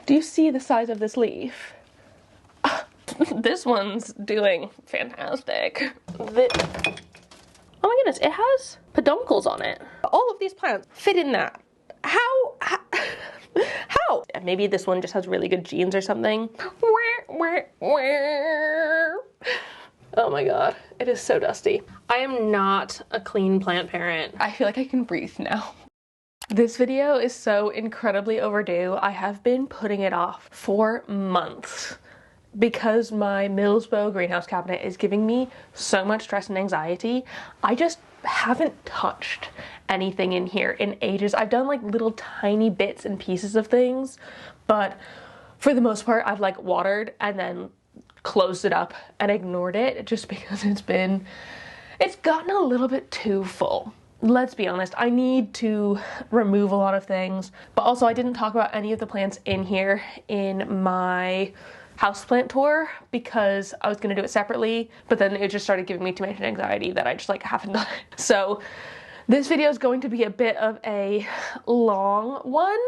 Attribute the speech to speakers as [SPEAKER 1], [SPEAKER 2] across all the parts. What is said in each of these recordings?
[SPEAKER 1] Do you see the size of this leaf? This one's doing fantastic. Oh my goodness, it has peduncles on it. All of these plants fit in that. How? Maybe this one just has really good genes or something. Oh my god, it is so dusty. I am not a clean plant parent. I feel like I can breathe now. This video is so incredibly overdue. I have been putting it off for months because my Millsbo greenhouse cabinet is giving me so much stress and anxiety. I just haven't touched anything in here in ages. I've done like little tiny bits and pieces of things, but for the most part I've like watered and then closed it up and ignored it just because it's gotten a little bit too full. Let's be honest, I need to remove a lot of things, but also I didn't talk about any of the plants in here in my houseplant tour because I was gonna do it separately, but then it just started giving me too much anxiety that I just like haven't done it. So this video is going to be a bit of a long one,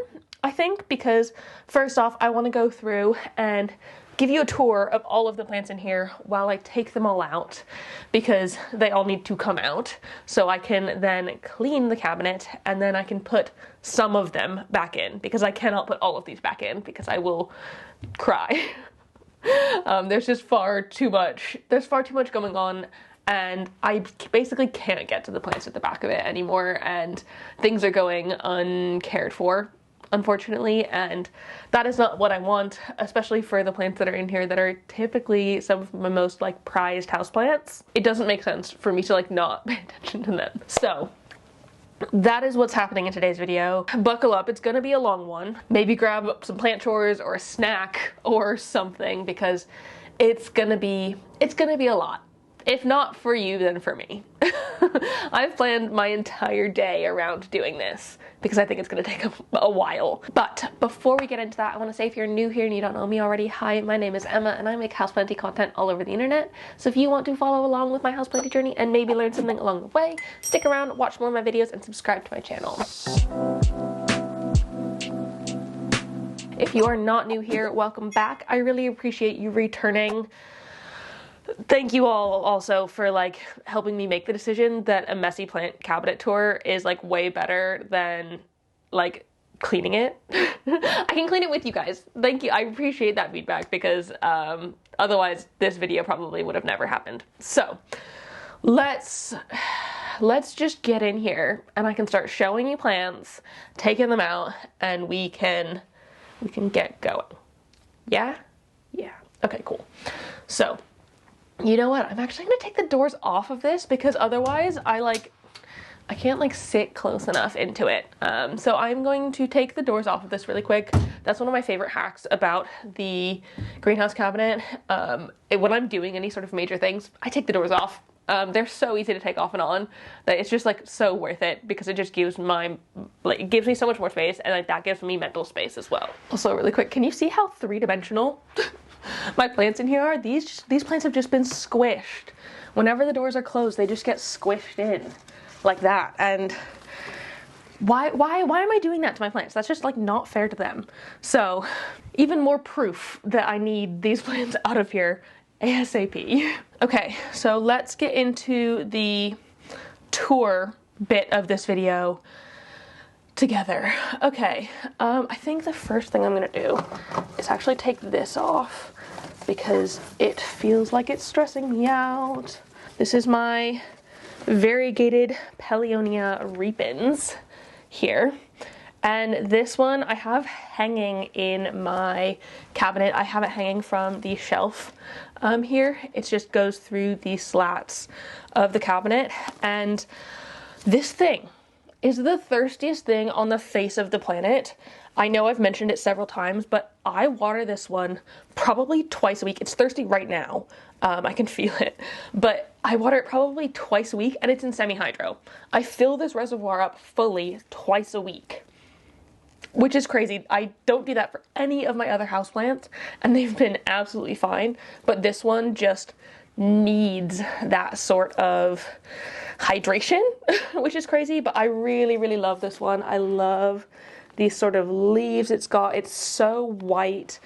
[SPEAKER 1] I think, because first off, I want to go through and give you a tour of all of the plants in here while I take them all out, because they all need to come out so I can then clean the cabinet and then I can put some of them back in, because I cannot put all of these back in because I will cry. There's just far too much going on, and I basically can't get to the plants at the back of it anymore, and things are going uncared for, unfortunately, and that is not what I want, especially for the plants that are in here that are typically some of my most like prized houseplants. It doesn't make sense for me to like not pay attention to them. So that is what's happening in today's video. Buckle up, it's gonna be a long one. Maybe grab some plant chores or a snack or something, because it's gonna be a lot. If not for you, then for me. I've planned my entire day around doing this because I think it's gonna take a while. But before we get into that, I wanna say if you're new here and you don't know me already, hi, my name is Emma and I make houseplanty content all over the internet. So if you want to follow along with my houseplanty journey and maybe learn something along the way, stick around, watch more of my videos, and subscribe to my channel. If you are not new here, welcome back. I really appreciate you returning. Thank you all also for like helping me make the decision that a messy plant cabinet tour is like way better than like cleaning it. I can clean it with you guys. Thank you. I appreciate that feedback, because otherwise this video probably would have never happened. So let's just get in here and I can start showing you plants, taking them out, and we can get going. Yeah? Yeah. Okay, cool. So you know what? I'm actually gonna take the doors off of this because otherwise I can't like sit close enough into it. So I'm going to take the doors off of this really quick. That's one of my favorite hacks about the greenhouse cabinet. When I'm doing any sort of major things, I take the doors off. They're so easy to take off and on that it's just like so worth it, because it just gives it gives me so much more space, and like that gives me mental space as well. Also really quick, can you see how three-dimensional my plants in here are? These plants have just been squished. Whenever the doors are closed, they just get squished in like that. And why am I doing that to my plants? That's just like not fair to them. So even more proof that I need these plants out of here ASAP. Okay, so let's get into the tour bit of this video together. Okay, I think the first thing I'm gonna do is actually take this off because it feels like it's stressing me out. This is my variegated Paeonia repens here. And this one I have hanging in my cabinet. I have it hanging from the shelf here. It just goes through the slats of the cabinet. And this thing is the thirstiest thing on the face of the planet. I know I've mentioned it several times, but I water this one probably twice a week. It's thirsty right now. I can feel it, but I water it probably twice a week, and it's in semi-hydro. I fill this reservoir up fully twice a week, which is crazy. I don't do that for any of my other houseplants, and they've been absolutely fine, but this one just needs that sort of hydration, which is crazy, but I really, really love this one. I love these sort of leaves it's got. It's so white.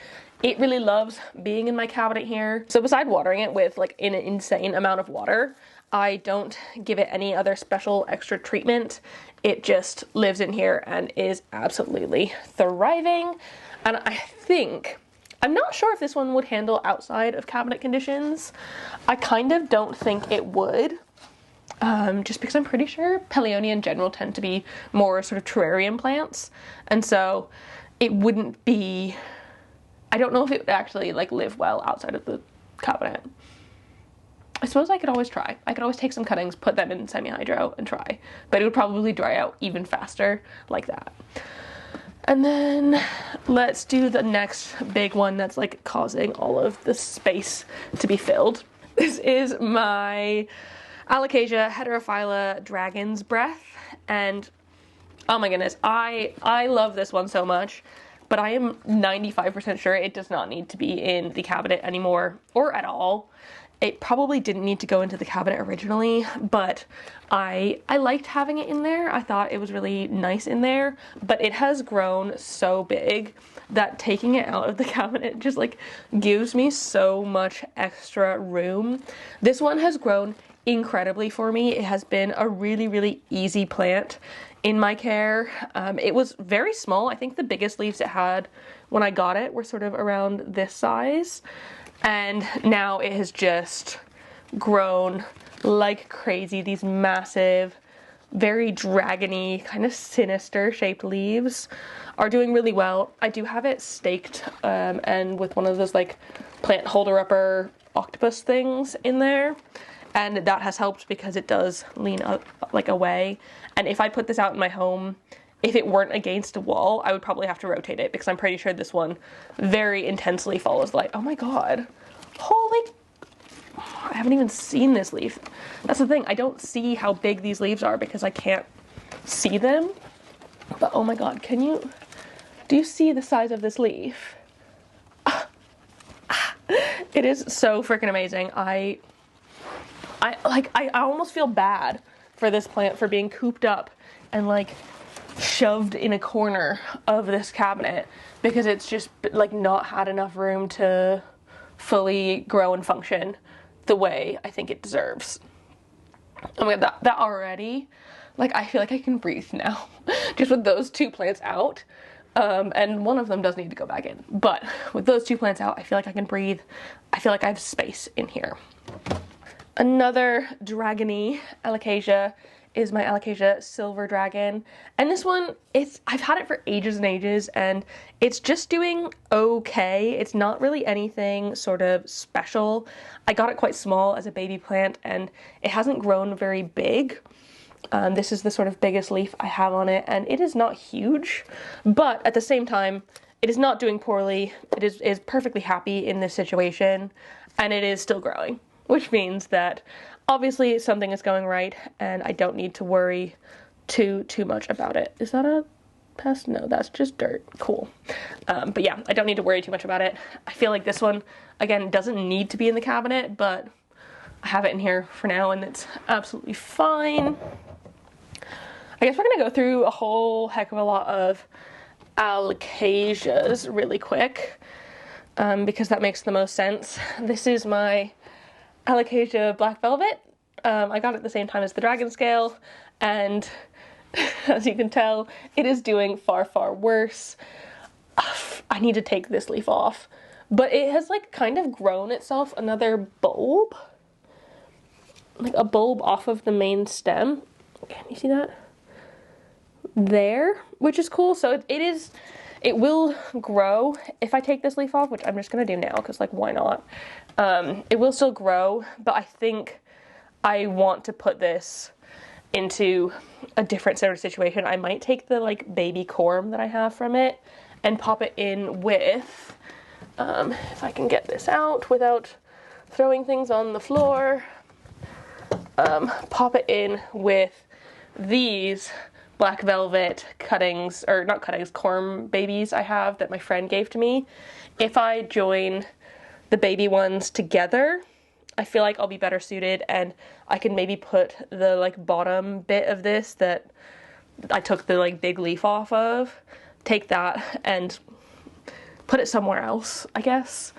[SPEAKER 1] It really loves being in my cabinet here. So beside watering it with like an insane amount of water, I don't give it any other special extra treatment. It just lives in here and is absolutely thriving. And I think, I'm not sure if this one would handle outside of cabinet conditions. I kind of don't think it would. Just because I'm pretty sure Paleonia in general tend to be more sort of terrarium plants. And so it wouldn't be, I don't know if it would actually like live well outside of the cabinet. I suppose I could always try. I could always take some cuttings, put them in semi-hydro and try, but it would probably dry out even faster like that. And then let's do the next big one that's like causing all of the space to be filled. This is my Alocasia heterophylla dragon's breath, and oh my goodness, I love this one so much, but I am 95% sure it does not need to be in the cabinet anymore, or at all. It probably didn't need to go into the cabinet originally, but I liked having it in there. I thought it was really nice in there, but it has grown so big that taking it out of the cabinet just like gives me so much extra room. This one has grown incredibly for me. It has been a really, really easy plant in my care. It was very small. I think the biggest leaves it had when I got it were sort of around this size. And now it has just grown like crazy. These massive, very dragony, kind of sinister shaped leaves are doing really well. I do have it staked and with one of those like plant holder upper octopus things in there. And that has helped because it does lean up like away. And if I put this out in my home, if it weren't against a wall, I would probably have to rotate it because I'm pretty sure this one very intensely follows light. Oh my god. Holy, I haven't even seen this leaf. That's the thing, I don't see how big these leaves are because I can't see them. But oh my god, do you see the size of this leaf? It is so freaking amazing. I almost feel bad for this plant for being cooped up and like shoved in a corner of this cabinet because it's just like not had enough room to fully grow and function the way I think it deserves. Oh my god, that already, like I feel like I can breathe now just with those two plants out. And one of them does need to go back in, but with those two plants out, I feel like I can breathe. I feel like I have space in here. Another dragony alocasia is my Alocasia silver dragon, and this one, I've had it for ages and ages, and it's just doing okay. It's not really anything sort of special. I got it quite small as a baby plant, and it hasn't grown very big. This is the sort of biggest leaf I have on it, and it is not huge, but at the same time, it is not doing poorly. It is perfectly happy in this situation, and it is still growing, which means that obviously something is going right and I don't need to worry too much about it. Is that a pest? No, that's just dirt. Cool. But yeah, I don't need to worry too much about it. I feel like this one, again, doesn't need to be in the cabinet, but I have it in here for now and it's absolutely fine. I guess we're gonna go through a whole heck of a lot of alocasias really quick because that makes the most sense. This is my Alocasia Black Velvet. I got it at the same time as the Dragon Scale, and as you can tell, it is doing far, far worse. I need to take this leaf off, but it has like kind of grown itself another bulb, like a bulb off of the main stem. Can you see that? There, which is cool. So it will grow if I take this leaf off, which I'm just gonna do now because like why not? It will still grow, but I think I want to put this into a different sort of situation. I might take the like baby corm that I have from it and pop it in with, if I can get this out without throwing things on the floor, pop it in with these black velvet cuttings, or not cuttings, corm babies I have that my friend gave to me. If I join the baby ones together, I feel like I'll be better suited, and I can maybe put the like bottom bit of this that I took the like big leaf off of take that and put it somewhere else, I guess.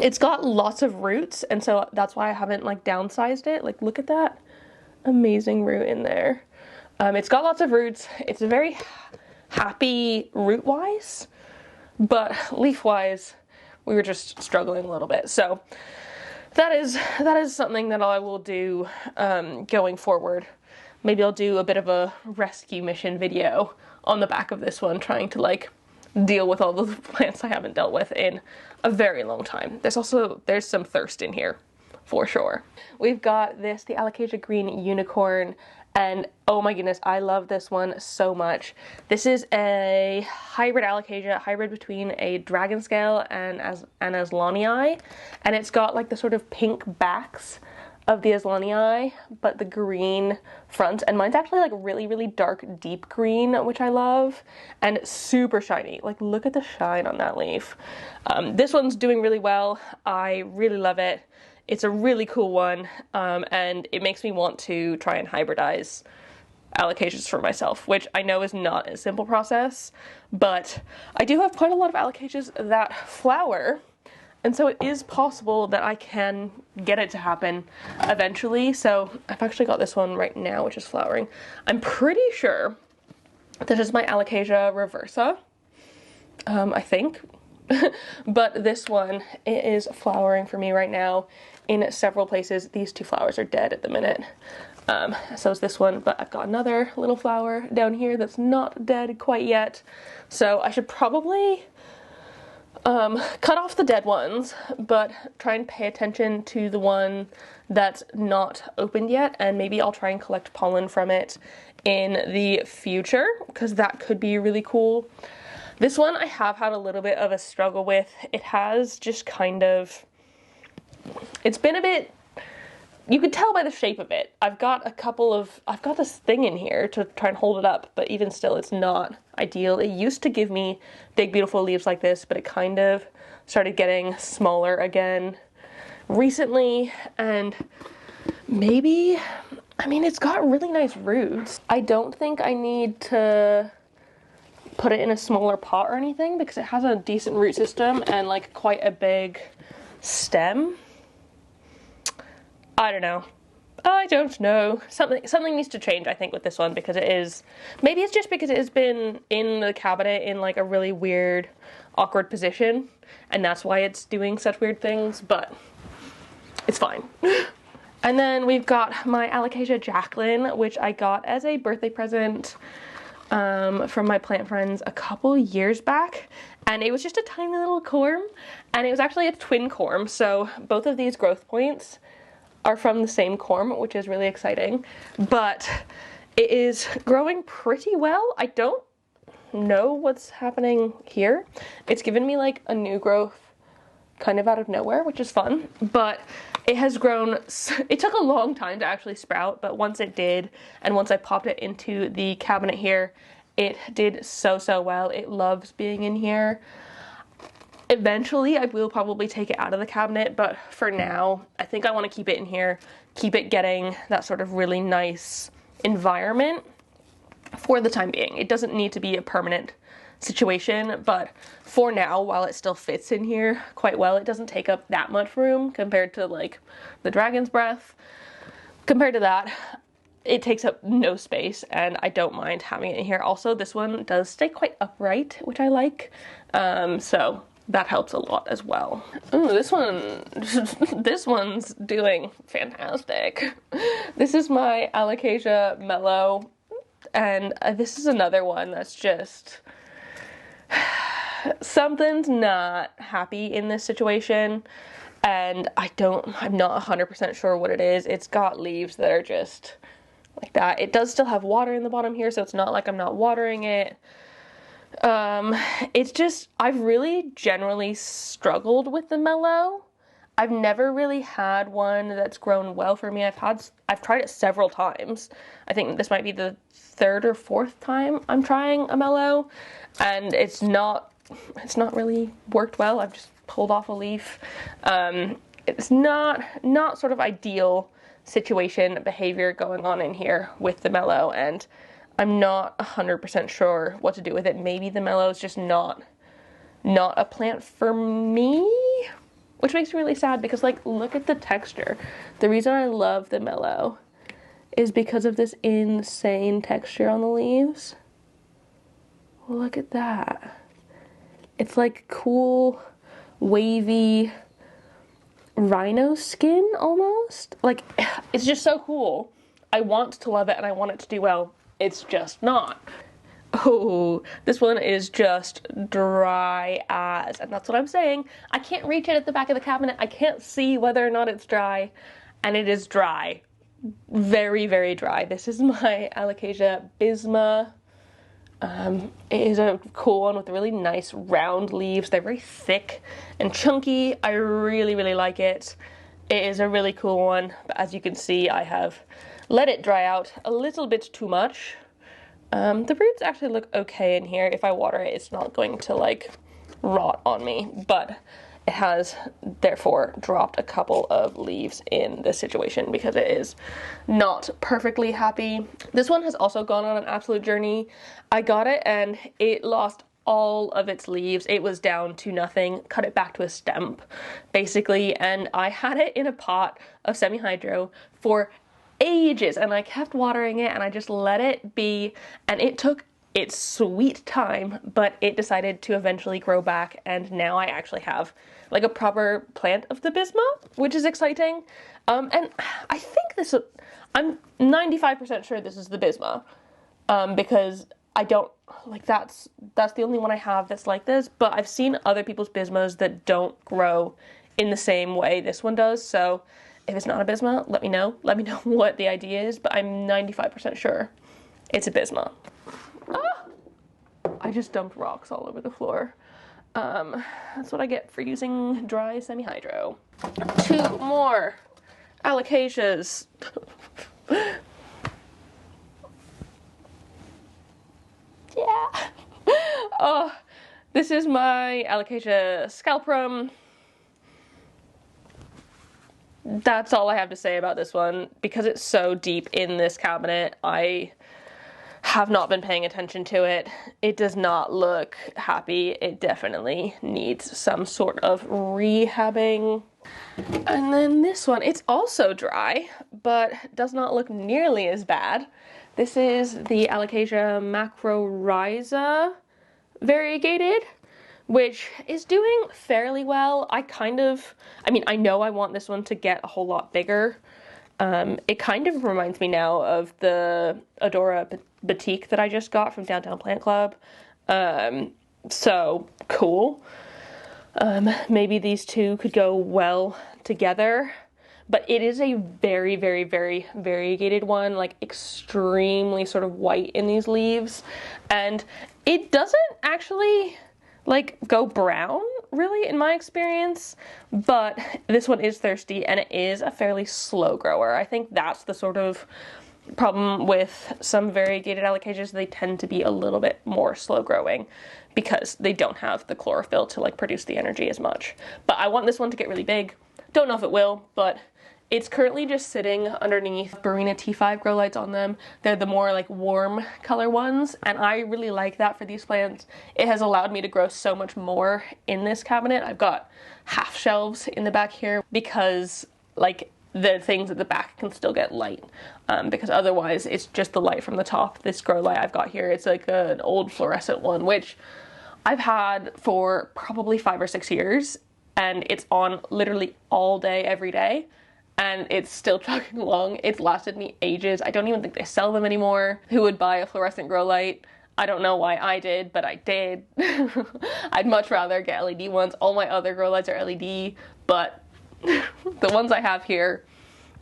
[SPEAKER 1] It's got lots of roots, and so that's why I haven't like downsized it. Like, look at that amazing root in there. It's got lots of roots. It's very happy root-wise, but leaf-wise, we were just struggling a little bit. So that is something that I will do going forward. Maybe I'll do a bit of a rescue mission video on the back of this one, trying to like deal with all the plants I haven't dealt with in a very long time. There's some thirst in here for sure. We've got this, the Alocasia Green Unicorn, and oh my goodness, I love this one so much. This is a hybrid alocasia, hybrid between a dragon scale and an Aslanii, and it's got like the sort of pink backs of the Aslanii, but the green front, and mine's actually like really, really dark, deep green, which I love, and super shiny. Like, look at the shine on that leaf. This one's doing really well. I really love it. It's a really cool one, and it makes me want to try and hybridize alocasias for myself, which I know is not a simple process, but I do have quite a lot of alocasias that flower, and so it is possible that I can get it to happen eventually. So I've actually got this one right now, which is flowering. I'm pretty sure this is my Alocasia reversa, I think. But this one, it is flowering for me right now in several places. These two flowers are dead at the minute. So is this one, but I've got another little flower down here that's not dead quite yet. So I should probably cut off the dead ones, but try and pay attention to the one that's not opened yet, and maybe I'll try and collect pollen from it in the future, because that could be really cool. This one I have had a little bit of a struggle with. It has just kind of, it's been a bit, you could tell by the shape of it. I've got this thing in here to try and hold it up, but even still, it's not ideal. It used to give me big, beautiful leaves like this, but it kind of started getting smaller again recently, and maybe, I mean, it's got really nice roots. I don't think I need to put it in a smaller pot or anything, because it has a decent root system and like quite a big stem. I don't know. Something needs to change, I think, with this one, because it is, maybe it's just because it has been in the cabinet in like a really weird, awkward position, and that's why it's doing such weird things, but it's fine. And then we've got my Alocasia Jacqueline, which I got as a birthday present from my plant friends a couple years back, and it was just a tiny little corm, and it was actually a twin corm, so both of these growth points are from the same corm, which is really exciting, but it is growing pretty well. I don't know what's happening here. It's given me like a new growth kind of out of nowhere, which is fun, but it has grown. It took a long time to actually sprout, but once it did, and once I popped it into the cabinet here, it did so well. It loves being in here. Eventually, I will probably take it out of the cabinet, but for now, I think I want to keep it in here, keep it getting that sort of really nice environment for the time being. It doesn't need to be a permanent situation, but for now, while it still fits in here quite well, it doesn't take up that much room compared to like the dragon's breath. Compared to that, it takes up no space, and I don't mind having it in here. Also, this one does stay quite upright, which I like, so that helps a lot as well. Ooh, this one's doing fantastic. This is my Alocasia Mellow, and this is another one that's just, something's not happy in this situation, and I'm not 100% sure what it is. It's got leaves that are just like that. It does still have water in the bottom here, so it's not like I'm not watering it. It's just, I've really generally struggled with the Mellow. I've never really had one that's grown well for me. I've tried it several times. I think this might be the third or fourth time I'm trying a Mellow, and it's not really worked well. I've just pulled off a leaf. It's not sort of ideal situation behavior going on in here with the Mellow, and I'm not 100% sure what to do with it. Maybe the mellow is just not a plant for me, which makes me really sad because, like, look at the texture. The reason I love the mellow is because of this insane texture on the leaves. Look at that. It's like cool, wavy rhino skin almost. Like, it's just so cool. I want to love it and I want it to do well. It's just not. Oh, this one is just dry as, and that's what I'm saying. I can't reach it at the back of the cabinet. I can't see whether or not it's dry, and it is dry. Very, very dry. This is my Alocasia Bisma. It is a cool one with really nice round leaves. They're very thick and chunky. I really, really like it. It is a really cool one, but as you can see, I have let it dry out a little bit too much. The roots actually look okay in here. If I water it, it's not going to, like, rot on me, but it has therefore dropped a couple of leaves in this situation because it is not perfectly happy. This one has also gone on an absolute journey. I got it and it lost all of its leaves. It was down to nothing, cut it back to a stem, basically, and I had it in a pot of semi-hydro for ages, and I kept watering it and I just let it be, and it took its sweet time, but it decided to eventually grow back, and now I actually have like a proper plant of the Bisma, which is exciting. And I think this, I'm 95% sure this is the Bisma, because I don't, like, that's the only one I have that's like this, but I've seen other people's Bismas that don't grow in the same way this one does, so if it's not a Bisma, let me know. Let me know what the idea is, but I'm 95% sure it's a Bisma. Ah! I just dumped rocks all over the floor. That's what I get for using dry semi-hydro. 2 more Alocasias. Yeah. Oh, this is my Alocasia scalprum. That's all I have to say about this one. Because it's so deep in this cabinet, I have not been paying attention to it. It does not look happy. It definitely needs some sort of rehabbing. And then this one, it's also dry, but does not look nearly as bad. This is the Alocasia macrorrhiza variegated, which is doing fairly well. I know I want this one to get a whole lot bigger. It kind of reminds me now of the Adora Batik that I just got from Downtown Plant Club. So cool. Maybe these two could go well together, but it is a very, very, very variegated one, like extremely sort of white in these leaves, and it doesn't actually like go brown really in my experience, but this one is thirsty and it is a fairly slow grower. I think that's the sort of problem with some variegated alocasias. They tend to be a little bit more slow growing because they don't have the chlorophyll to like produce the energy as much. But I want this one to get really big. Don't know if it will, but it's currently just sitting underneath Barina T5 grow lights on them. They're the more like warm color ones, and I really like that for these plants. It has allowed me to grow so much more in this cabinet. I've got half shelves in the back here because like the things at the back can still get light, because otherwise it's just the light from the top. This grow light I've got here, it's like an old fluorescent one, which I've had for probably 5 or 6 years, and it's on literally all day, every day. And it's still chugging along. It's lasted me ages. I don't even think they sell them anymore. Who would buy a fluorescent grow light? I don't know why I did, but I did. I'd much rather get LED ones. All my other grow lights are LED, but the ones I have here,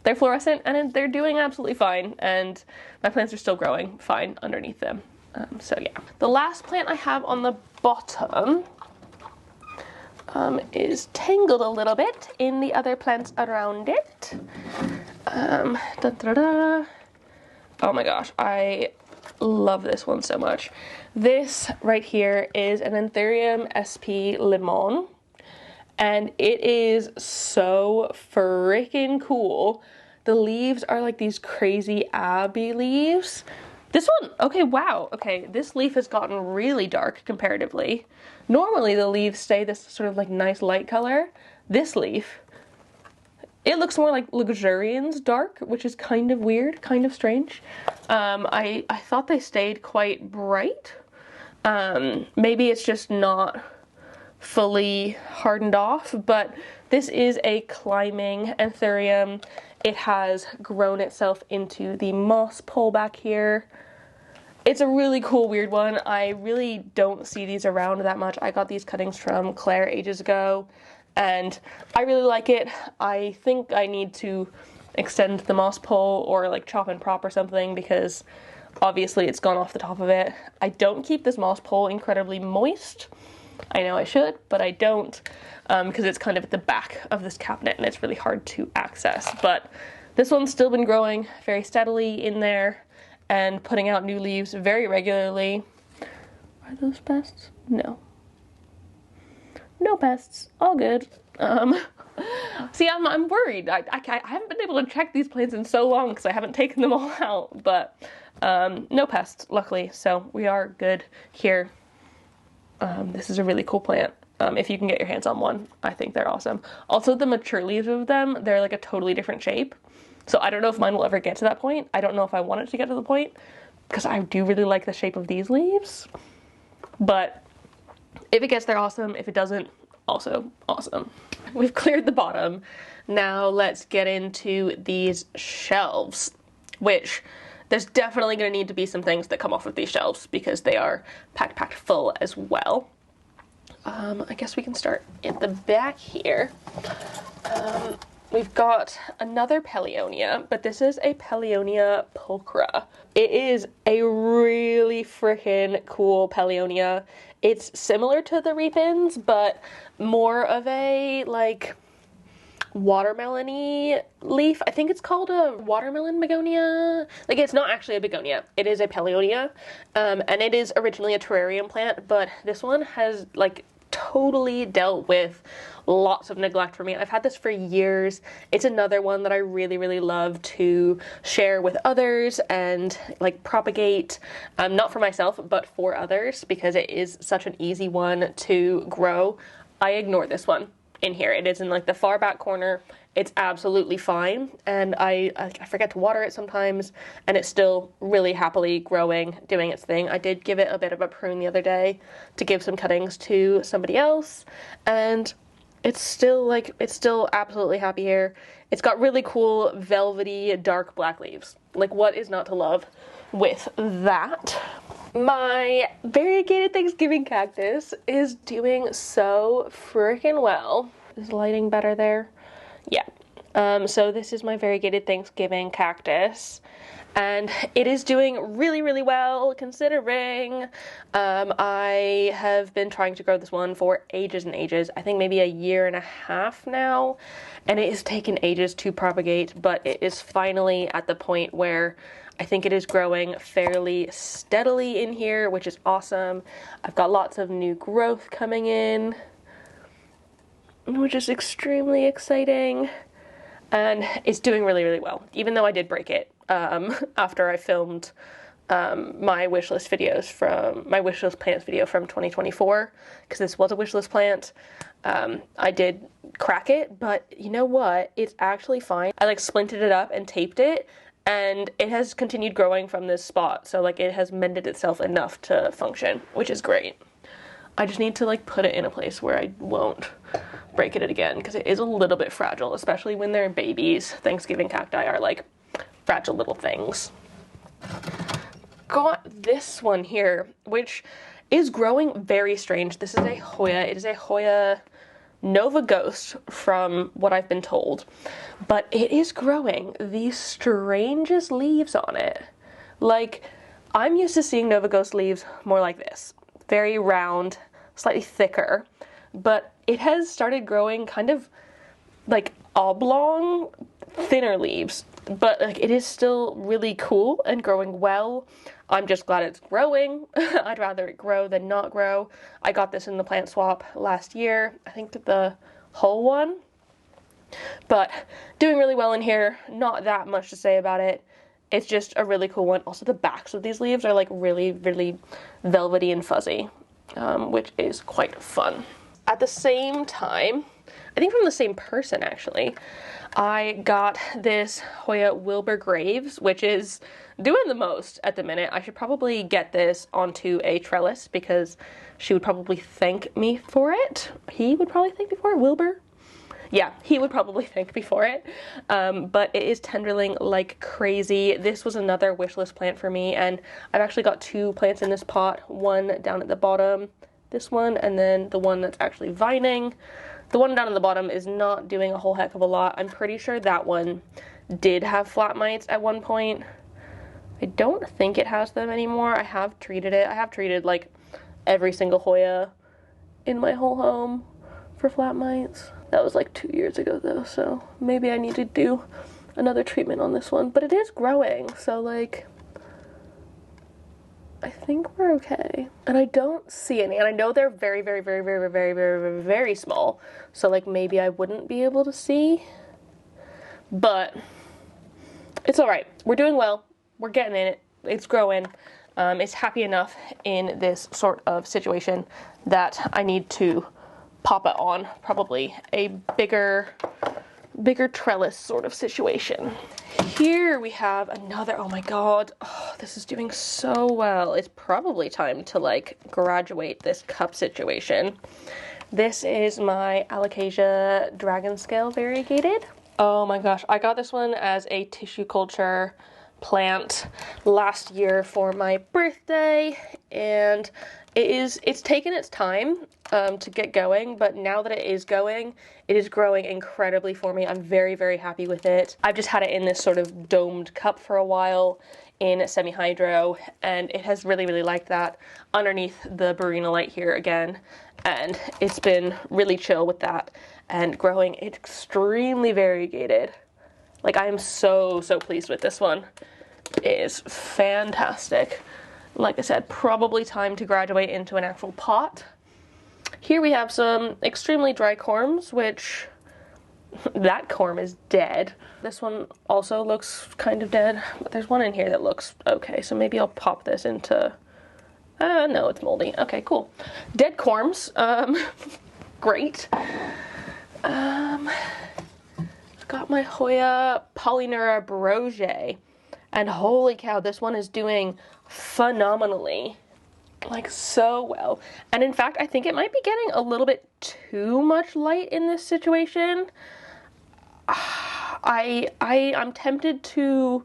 [SPEAKER 1] they're fluorescent and they're doing absolutely fine. And my plants are still growing fine underneath them. So yeah. The last plant I have on the bottom is tangled a little bit in the other plants around it. Da, da, da. Oh my gosh, I love this one so much. This right here is an Anthurium SP Limon, and it is so freaking cool. The leaves are like these crazy abby leaves. This one, okay, wow. Okay, this leaf has gotten really dark comparatively. Normally the leaves stay this sort of like nice light color. This leaf, it looks more like luxuriance dark, which is kind of weird, kind of strange. I thought they stayed quite bright. Maybe it's just not fully hardened off, but this is a climbing anthurium. It has grown itself into the moss pole back here. It's a really cool, weird one. I really don't see these around that much. I got these cuttings from Claire ages ago, and I really like it. I think I need to extend the moss pole or like chop and prop or something, because obviously it's gone off the top of it. I don't keep this moss pole incredibly moist. I know I should, but I don't, because it's kind of at the back of this cabinet and it's really hard to access. But this one's still been growing very steadily in there and putting out new leaves very regularly. Are those pests? No. No pests. All good. See, I'm worried. I haven't been able to check these plants in so long because I haven't taken them all out, but no pests, luckily, so we are good here. This is a really cool plant. If you can get your hands on one, I think they're awesome. Also, the mature leaves of them, they're like a totally different shape. So I don't know if mine will ever get to that point. I don't know if I want it to get to the point, because I do really like the shape of these leaves. But if it gets there, awesome. If it doesn't, also awesome. We've cleared the bottom. Now let's get into these shelves, which there's definitely going to need to be some things that come off of these shelves because they are packed full as well. I guess we can start at the back here. We've got another Paleonia, but this is a Paleonia pulchra. It is a really freaking cool Paleonia. It's similar to the repins, but more of a like watermelon-y leaf. I think it's called a watermelon begonia. Like, it's not actually a begonia. It is a Paleonia, and it is originally a terrarium plant, but this one has like totally dealt with lots of neglect for me. I've had this for years. It's another one that I really love to share with others and like propagate, not for myself, but for others, because it is such an easy one to grow. I ignore this one in here. It is in like the far back corner. It's absolutely fine, and I forget to water it sometimes, and it's still really happily growing, doing its thing. I did give it a bit of a prune the other day to give some cuttings to somebody else, and it's still absolutely happy here. It's got really cool velvety dark black leaves. Like, what is not to love with that? My variegated Thanksgiving cactus is doing so freaking well. Is lighting better there? Yeah. So this is my variegated Thanksgiving cactus, and it is doing really well considering. I have been trying to grow this one for ages and ages. I think maybe a year and a half now, and it has taken ages to propagate, but it is finally at the point where I think it is growing fairly steadily in here, which is awesome. I've got lots of new growth coming in, which is extremely exciting, and it's doing really well, even though I did break it after I filmed my wishlist plants video from 2024, because this was a wishlist plant. I did crack it, but you know what? It's actually fine. I like splinted it up and taped it, and it has continued growing from this spot, so like it has mended itself enough to function, which is great. I just need to like put it in a place where I won't break it again, because it is a little bit fragile, especially when they're babies. Thanksgiving cacti are like fragile little things. Got this one here, which is growing very strange. This is a Hoya. It is a Hoya Nova Ghost from what I've been told, but it is growing the strangest leaves on it. Like, I'm used to seeing Nova Ghost leaves more like this, very round, slightly thicker, but it has started growing kind of like oblong, thinner leaves, but like it is still really cool and growing well. I'm just glad it's growing. I'd rather it grow than not grow. I got this in the plant swap last year, I think the whole one, but doing really well in here. Not that much to say about it. It's just a really cool one. Also, the backs of these leaves are like really, really velvety and fuzzy, which is quite fun. At the same time, I think from the same person actually, I got this Hoya Wilbur Graves, which is doing the most at the minute. I should probably get this onto a trellis because she would probably thank me for it. He would probably thank me for it, Wilbur. Yeah, he would probably thank me for it, but it is tendriling like crazy. This was another wish list plant for me, and I've actually got 2 plants in this pot, one down at the bottom, this one, and then the one that's actually vining. The one down at the bottom is not doing a whole heck of a lot. I'm pretty sure that one did have flat mites at one point. I don't think it has them anymore. I have treated it. I have treated like every single Hoya in my whole home for flat mites. That was like 2 years ago though, so maybe I need to do another treatment on this one. But it is growing, so like, I think we're okay. And I don't see any, and I know they're very, very, very, very, very, very, very, very small, so like maybe I wouldn't be able to see, but it's all right. We're doing well. We're getting in it. It's growing. It's happy enough in this sort of situation that I need to pop it on probably a bigger trellis sort of situation. Here we have another, oh my god, oh, this is doing so well. It's probably time to like graduate this cup situation. This is my Alocasia Dragon Scale Variegated. Oh my gosh, I got this one as a tissue culture plant last year for my birthday, and it's taken its time to get going, but now that it is going, it is growing incredibly for me. I'm very, very happy with it. I've just had it in this sort of domed cup for a while in semi-hydro, and it has really, really liked that underneath the Barina light here again, and it's been really chill with that and growing extremely variegated. Like, I am so, so pleased with this one. It is fantastic. Like I said, probably time to graduate into an actual pot. Here we have some extremely dry corms, which that corm is dead. This one also looks kind of dead, but there's one in here that looks okay, so maybe I'll pop this into, no, it's moldy. Okay, cool. Dead corms, great. Got my Hoya Polynura Broge, and holy cow, this one is doing phenomenally, like so well. And in fact, I think it might be getting a little bit too much light in this situation. I'm tempted to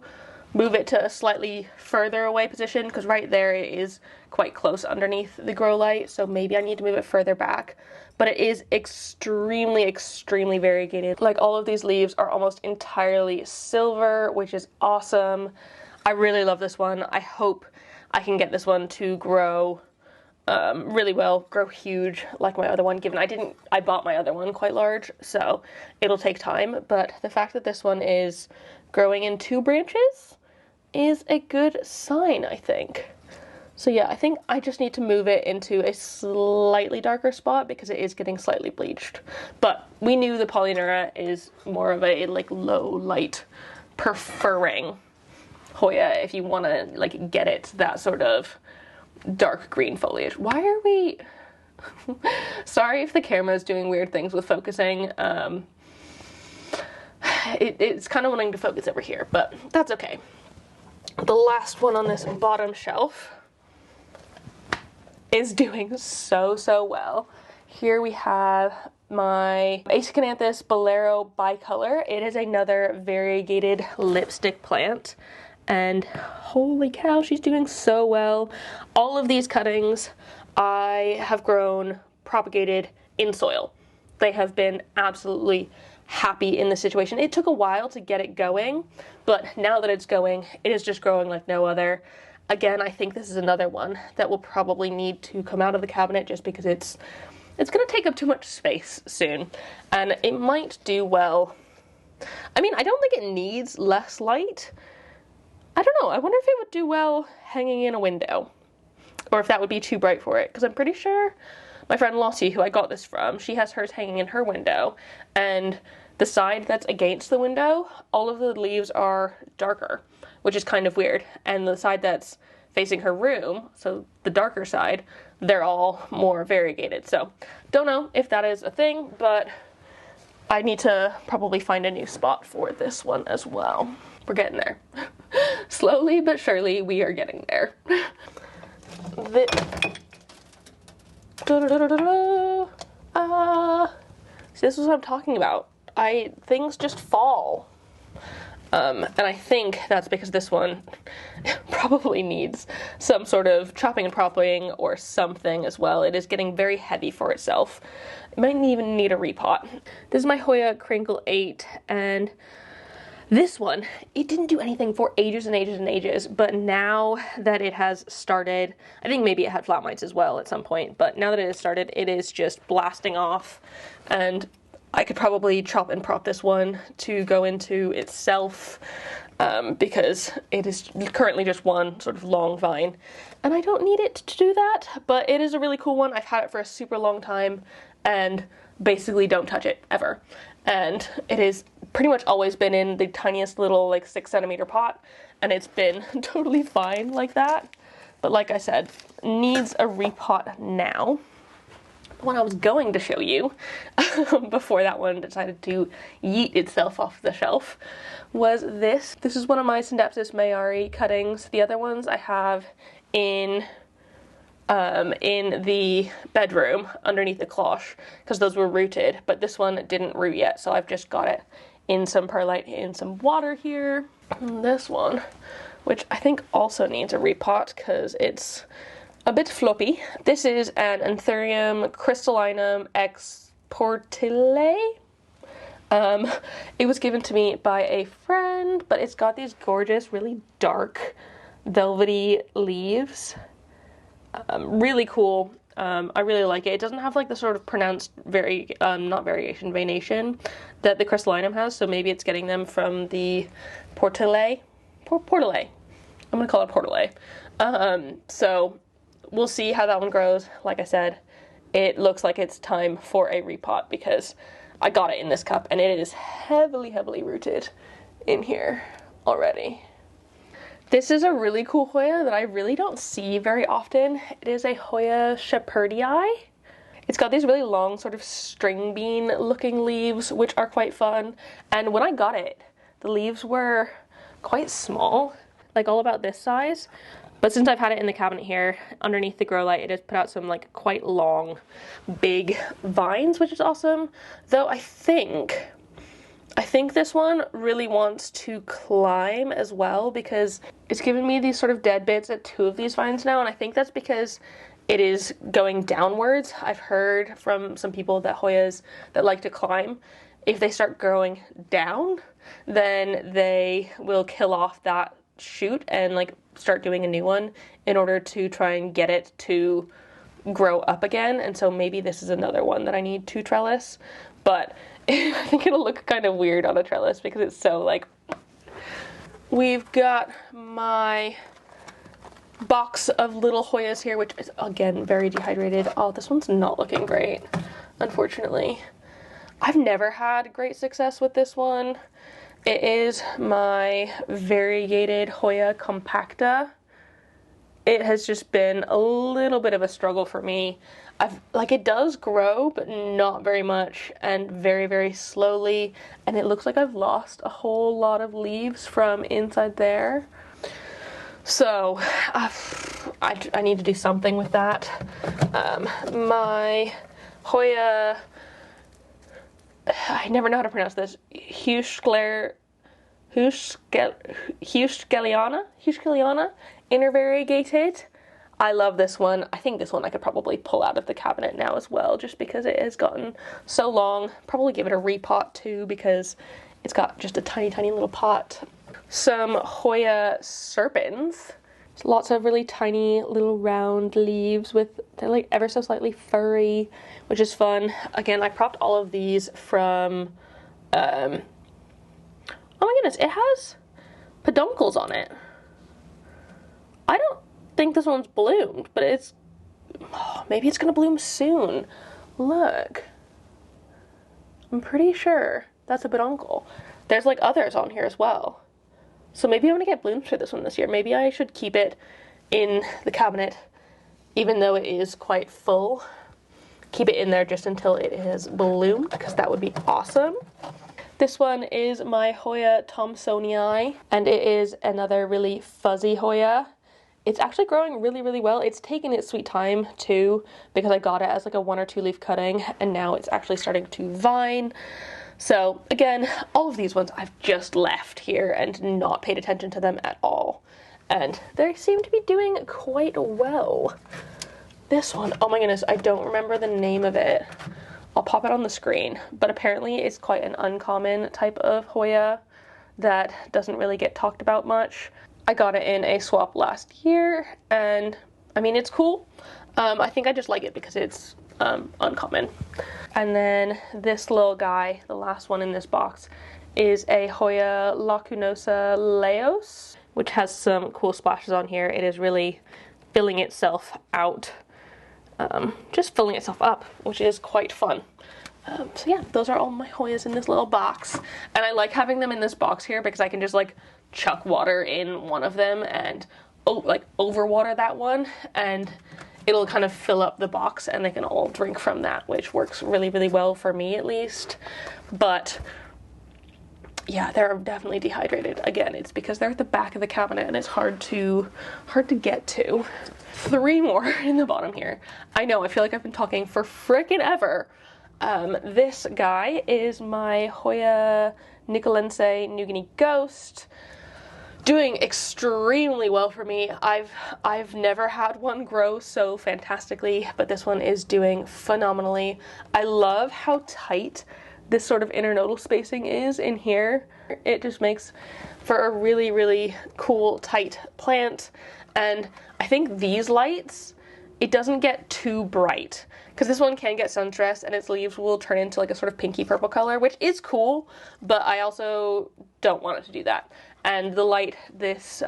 [SPEAKER 1] move it to a slightly further away position, because right there it is quite close underneath the grow light, so maybe I need to move it further back. But it is extremely, extremely variegated. Like, all of these leaves are almost entirely silver, which is awesome. I really love this one. I hope I can get this one to grow really well, grow huge like my other one, given I bought my other one quite large, so it'll take time. But the fact that this one is growing in 2 branches is a good sign, I think. So yeah, I think I just need to move it into a slightly darker spot because it is getting slightly bleached. But we knew the Polynura is more of a like low light preferring Hoya if you want to like get it that sort of dark green foliage. Why are we... Sorry if the camera is doing weird things with focusing. It's kind of wanting to focus over here, but that's okay. The last one on this bottom shelf is doing so, so well. Here we have my Aeschycanthus Bolero bicolor. It is another variegated lipstick plant, and holy cow, she's doing so well. All of these cuttings I have grown, propagated in soil. They have been absolutely happy in the situation. It took a while to get it going, but now that it's going, it is just growing like no other. Again, I think this is another one that will probably need to come out of the cabinet just because it's going to take up too much space soon, and it might do well. I mean, I don't think it needs less light. I don't know, I wonder if it would do well hanging in a window, or if that would be too bright for it, because I'm pretty sure my friend Lottie, who I got this from, she has hers hanging in her window, and the side that's against the window, all of the leaves are darker, which is kind of weird. And the side that's facing her room, so the darker side, they're all more variegated. So don't know if that is a thing, but I need to probably find a new spot for this one as well. We're getting there. Slowly but surely, we are getting there. See, this is what I'm talking about. Things just fall. And I think that's because this one probably needs some sort of chopping and propping or something as well. It is getting very heavy for itself. It might even need a repot. This is my Hoya Crinkle 8, and this one, it didn't do anything for ages and ages and ages, but now that it has started, I think maybe it had flat mites as well at some point, but now that it has started, it is just blasting off, and I could probably chop and prop this one to go into itself, because it is currently just one sort of long vine, and I don't need it to do that, but it is a really cool one. I've had it for a super long time, and basically don't touch it ever. And it has pretty much always been in the tiniest little, like, 6cm pot, and it's been totally fine like that. But like I said, needs a repot now. The one I was going to show you before that one decided to yeet itself off the shelf was this. This is one of my Syndapsis mayari cuttings. The other ones I have in the bedroom underneath the cloche because those were rooted, but this one didn't root yet, so I've just got it in some perlite in some water here. And this one, which I think also needs a repot because it's a bit floppy. This is an Anthurium crystallinum ex portile. It was given to me by a friend, but it's got these gorgeous, really dark, velvety leaves. Really cool. I really like it. It doesn't have like the sort of pronounced not variation, venation that the crystallinum has, so maybe it's getting them from the portale. Portale. I'm gonna call it portale. So we'll see how that one grows. Like I said, it looks like it's time for a repot because I got it in this cup and it is heavily, heavily rooted in here already. This is a really cool Hoya that I really don't see very often. It is a Hoya Shepherdii. It's got these really long sort of string bean looking leaves, which are quite fun. And when I got it, the leaves were quite small, like all about this size. But since I've had it in the cabinet here, underneath the grow light, it has put out some like quite long, big vines, which is awesome. Though I think this one really wants to climb as well because it's given me these sort of dead bits at 2 of these vines now, and I think that's because it is going downwards. I've heard from some people that Hoyas that like to climb, if they start growing down, then they will kill off that shoot and like start doing a new one in order to try and get it to grow up again. And so maybe this is another one that I need to trellis, but I think it'll look kind of weird on a trellis because it's so like... We've got my box of little Hoyas here, which is again very dehydrated. Oh, this one's not looking great, unfortunately. I've never had great success with this one. It is my variegated Hoya compacta. It has just been a little bit of a struggle for me. It does grow, but not very much and very, very slowly. And it looks like I've lost a whole lot of leaves from inside there. So I need to do something with that. My Hoya, I never know how to pronounce this, Huskeliana intervariegated. I love this one. I think this one I could probably pull out of the cabinet now as well, just because it has gotten so long. Probably give it a repot too, because it's got just a tiny, tiny little pot. Some Hoya serpens. Lots of really tiny little round leaves they're like ever so slightly furry, which is fun. Again, I propped all of these from, oh my goodness, it has peduncles on it. I don't think this one's bloomed, but maybe it's gonna bloom soon. Look, I'm pretty sure that's a peduncle. There's like others on here as well. So maybe I'm gonna get blooms for this one this year. Maybe I should keep it in the cabinet, even though it is quite full. Keep it in there just until it has bloomed, because that would be awesome. This one is my Hoya Thomsonii, and it is another really fuzzy Hoya. It's actually growing really, really well. It's taken its sweet time too, because I got it as like a 1 or 2 leaf cutting, and now it's actually starting to vine. So again, all of these ones I've just left here and not paid attention to them at all. And they seem to be doing quite well. This one, oh my goodness, I don't remember the name of it. I'll pop it on the screen, but apparently it's quite an uncommon type of Hoya that doesn't really get talked about much. I got it in a swap last year, and I mean, it's cool. I think I just like it because it's uncommon. And then this little guy, the last one in this box, is a Hoya Lacunosa Leos, which has some cool splashes on here. It is really filling itself out, just filling itself up, which is quite fun. So yeah, those are all my Hoyas in this little box. And I like having them in this box here because I can just like chuck water in one of them and overwater that one, and it'll kind of fill up the box and they can all drink from that, which works really, really well for me at least. But yeah, they're definitely dehydrated. Again, it's because they're at the back of the cabinet and it's hard to get to. 3 more in the bottom here. I know, I feel like I've been talking for frickin' ever. This guy is my Hoya Nicolense New Guinea Ghost. Doing extremely well for me. I've never had one grow so fantastically, but this one is doing phenomenally. I love how tight this sort of internodal spacing is in here. It just makes for a really, really cool, tight plant. And I think these lights, it doesn't get too bright, because this one can get sun stressed and its leaves will turn into like a sort of pinky purple color, which is cool, but I also don't want it to do that. And the light, this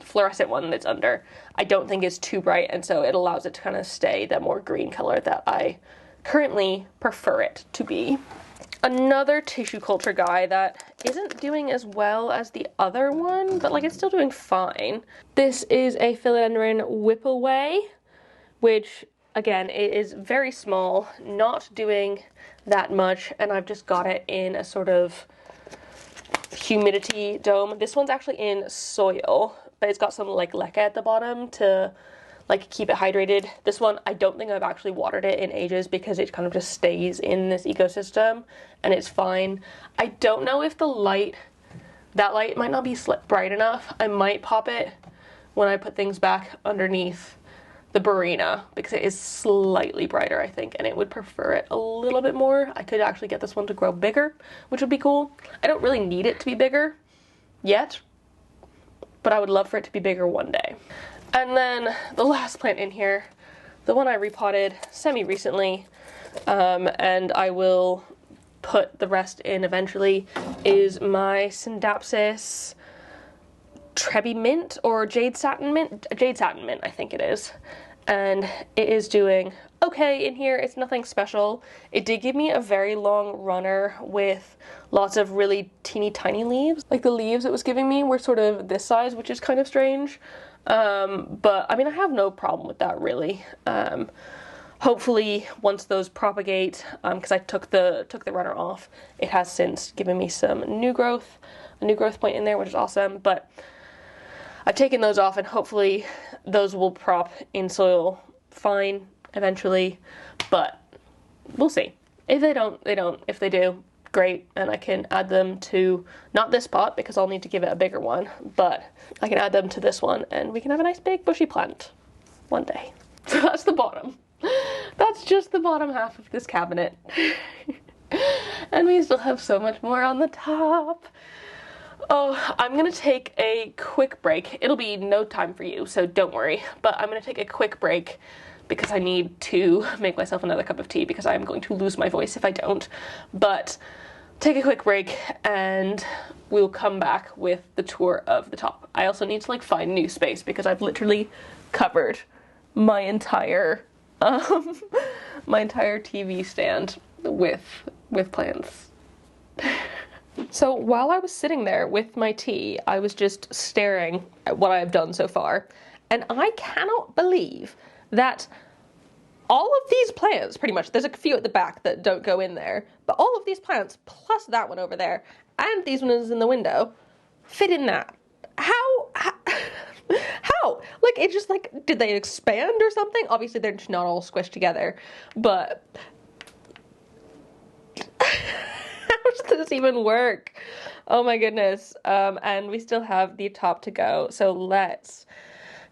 [SPEAKER 1] fluorescent one that's under, I don't think is too bright, and so it allows it to kind of stay that more green color that I currently prefer it to be. Another tissue culture guy that isn't doing as well as the other one, but like it's still doing fine. This is a Philodendron Whippleway, which again, it is very small, not doing that much, and I've just got it in a sort of humidity dome. This one's actually in soil, but it's got some like leca at the bottom to like keep it hydrated. This one, I don't think I've actually watered it in ages because it kind of just stays in this ecosystem and it's fine. I don't know if the light, that light might not be bright enough. I might pop it when I put things back underneath the Barina because it is slightly brighter, I think, and it would prefer it a little bit more. I could actually get this one to grow bigger, which would be cool. I don't really need it to be bigger yet, but I would love for it to be bigger one day. And then the last plant in here, the one I repotted semi-recently, and I will put the rest in eventually, is my Syndapsis Trebi Mint, or Jade Satin Mint, I think it is. And it is doing okay in here. It's nothing special. It did give me a very long runner with lots of really teeny tiny leaves. Like the leaves it was giving me were sort of this size, which is kind of strange. But I mean, I have no problem with that really. Hopefully once those propagate, because I took the runner off, it has since given me some new growth, a new growth point in there, which is awesome. But I've taken those off and hopefully those will prop in soil fine eventually, but we'll see. If they don't, they don't. If they do, great, and I can add them to, not this pot because I'll need to give it a bigger one, but I can add them to this one and we can have a nice big bushy plant one day. So that's the bottom. That's just the bottom half of this cabinet. And we still have so much more on the top. Oh, I'm gonna take a quick break. It'll be no time for you, so don't worry. But I'm gonna take a quick break because I need to make myself another cup of tea because I'm going to lose my voice if I don't. But take a quick break and we'll come back with the tour of the top. I also need to like find new space because I've literally covered my entire my entire TV stand with plants. So while I was sitting there with my tea, I was just staring at what I have done so far, and I cannot believe that all of these plants, pretty much, there's a few at the back that don't go in there, but all of these plants, plus that one over there, and these ones in the window, fit in that. How? Like, it just, like, did they expand or something? Obviously, they're just not all squished together, but how does this even work? Oh my goodness. And we still have the top to go, so let's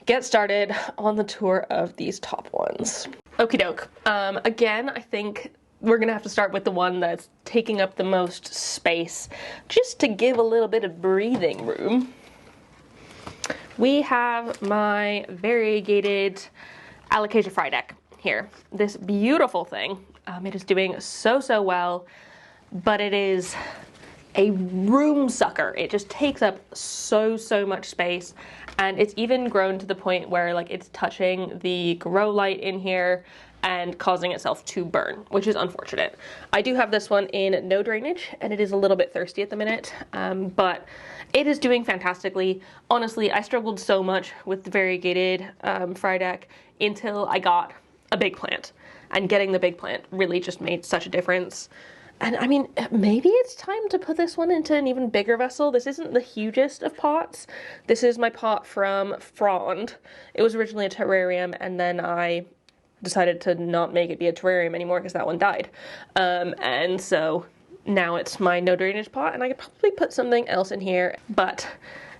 [SPEAKER 1] get started on the tour of these top ones. Okie doke. Again, I think we're gonna have to start with the one that's taking up the most space, just to give a little bit of breathing room. We have my variegated Alocasia frydek here. This beautiful thing. It is doing so well, but it is a room sucker. It just takes up so much space, and it's even grown to the point where, like, it's touching the grow light in here and causing itself to burn, which is unfortunate. I do have this one in no drainage, and it is a little bit thirsty at the minute, but it is doing fantastically. Honestly, I struggled so much with the variegated frydek until I got a big plant, and getting the big plant really just made such a difference. And I mean, maybe it's time to put this one into an even bigger vessel. This isn't the hugest of pots. This is my pot from Frond. It was originally a terrarium, and then I decided to not make it be a terrarium anymore because that one died. And so now it's my no drainage pot, and I could probably put something else in here, but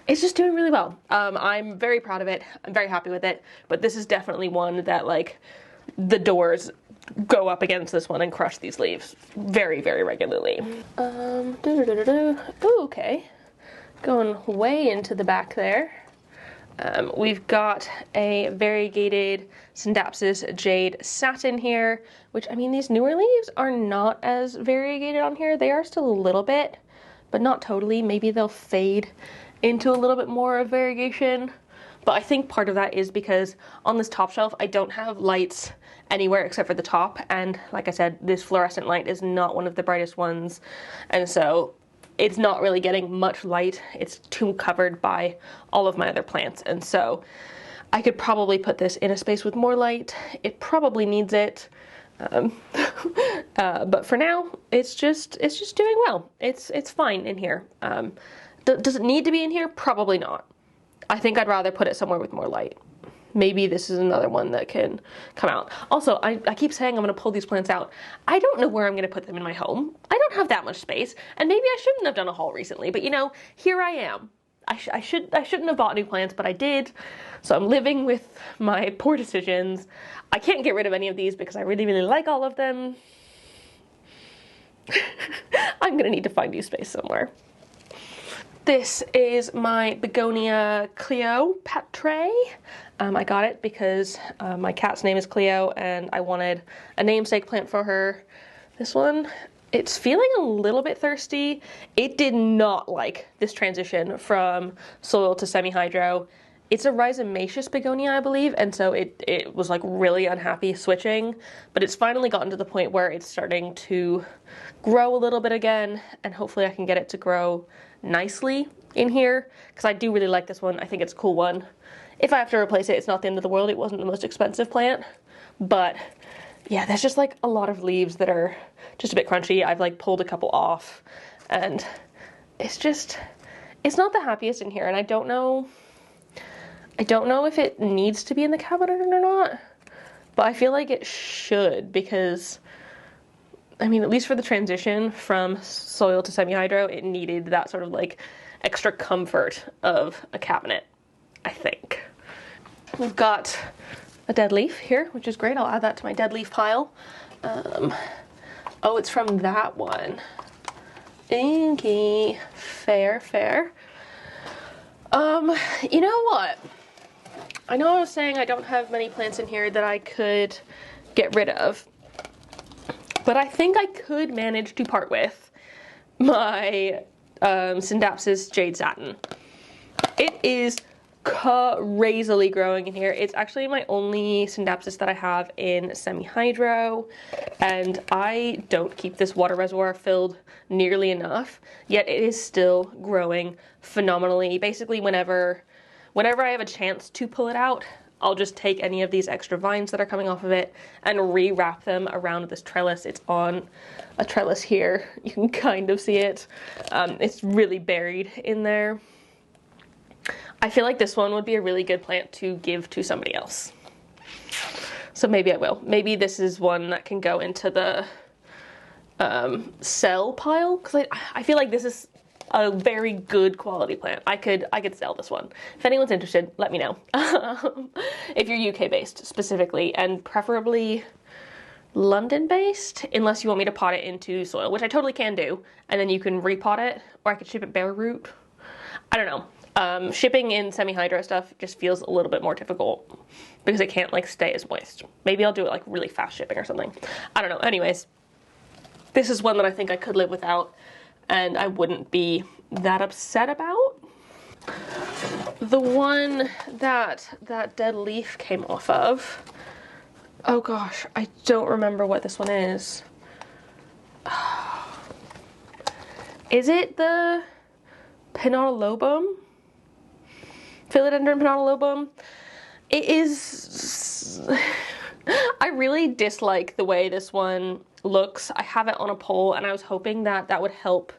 [SPEAKER 1] it's just doing really well. I'm very proud of it. I'm very happy with it, but this is definitely one that, like, the doors go up against this one and crush these leaves very regularly. Ooh, okay. Going way into the back there. We've got a variegated Syndapsis Jade Satin here, which, I mean, these newer leaves are not as variegated on here. They are still a little bit, but not totally. Maybe they'll fade into a little bit more of variegation. But I think part of that is because on this top shelf, I don't have lights anywhere except for the top. And like I said, this fluorescent light is not one of the brightest ones. And so it's not really getting much light. It's too covered by all of my other plants. And so I could probably put this in a space with more light. It probably needs it. But for now, it's just doing well. It's fine in here. Does it need to be in here? Probably not. I think I'd rather put it somewhere with more light. Maybe this is another one that can come out. Also, I keep saying I'm going to pull these plants out. I don't know where I'm going to put them in my home. I don't have that much space, and maybe I shouldn't have done a haul recently, but you know, here I am. I shouldn't have bought new plants, but I did, so I'm living with my poor decisions. I can't get rid of any of these because I really like all of them. I'm going to need to find new space somewhere. This is my Begonia Cleopatra. I got it because my cat's name is Cleo, and I wanted a namesake plant for her. This one, it's feeling a little bit thirsty. It did not like this transition from soil to semi-hydro. It's a rhizomaceous begonia, I believe, and so it was like really unhappy switching, but it's finally gotten to the point where it's starting to grow a little bit again, and hopefully I can get it to grow nicely in here, because I do really like this one. I think it's a cool one. If I have to replace it, it's not the end of the world. It wasn't the most expensive plant, but yeah, there's just like a lot of leaves that are just a bit crunchy. I've like pulled a couple off, and it's not the happiest in here, and I don't know if it needs to be in the cabinet or not, but I feel like it should, because I mean, at least for the transition from soil to semi-hydro, it needed that sort of like extra comfort of a cabinet, I think. We've got a dead leaf here, which is great. I'll add that to my dead leaf pile. Oh, it's from that one. Inky. Fair. You know what? I know I was saying I don't have many plants in here that I could get rid of, but I think I could manage to part with my Syndapsis Jade Satin. It is crazily growing in here. It's actually my only Synapsis that I have in semi-hydro, and I don't keep this water reservoir filled nearly enough, yet it is still growing phenomenally. Basically, whenever I have a chance to pull it out, I'll just take any of these extra vines that are coming off of it and re-wrap them around this trellis. It's on a trellis here. You can kind of see it. It's really buried in there. I feel like this one would be a really good plant to give to somebody else. So maybe I will. Maybe this is one that can go into the sell pile, because I feel like this is a very good quality plant. I could sell this one. If anyone's interested, let me know. If you're UK based specifically, and preferably London based, unless you want me to pot it into soil, which I totally can do, and then you can repot it, or I could ship it bare root. I don't know. Shipping in semi-hydro stuff just feels a little bit more difficult because it can't like stay as moist. Maybe I'll do it like really fast shipping or something. I don't know. Anyways, this is one that I think I could live without and I wouldn't be that upset about. The one that dead leaf came off of, oh gosh, I don't remember what this one is. Is it the Pinnatolobum? Philodendron Pinnatolobum? It is... I really dislike the way this one looks. I have it on a pole and I was hoping that that would help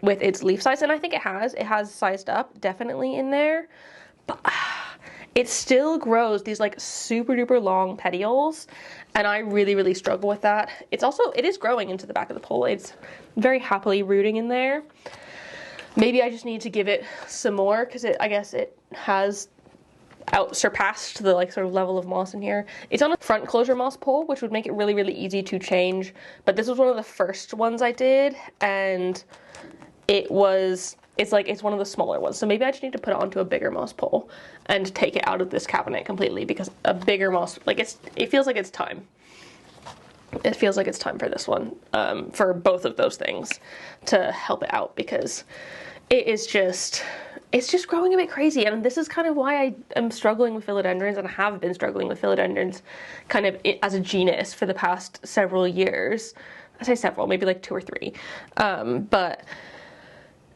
[SPEAKER 1] with its leaf size, and I think it has. It has sized up, definitely, in there. But it still grows these like super duper long petioles, and I really, really struggle with that. It is growing into the back of the pole. It's very happily rooting in there. Maybe I just need to give it some more because I guess it has surpassed the like sort of level of moss in here. It's on a front closure moss pole, which would make it really, really easy to change. But this was one of the first ones I did, and it's one of the smaller ones. So maybe I just need to put it onto a bigger moss pole and take it out of this cabinet completely, because a bigger moss, like it feels like it's time. It feels like it's time for this one, for both of those things to help it out, because it's just growing a bit crazy. And this is kind of why I am struggling with philodendrons, and I have been struggling with philodendrons kind of as a genus for the past several years. I say several, maybe like 2 or 3. But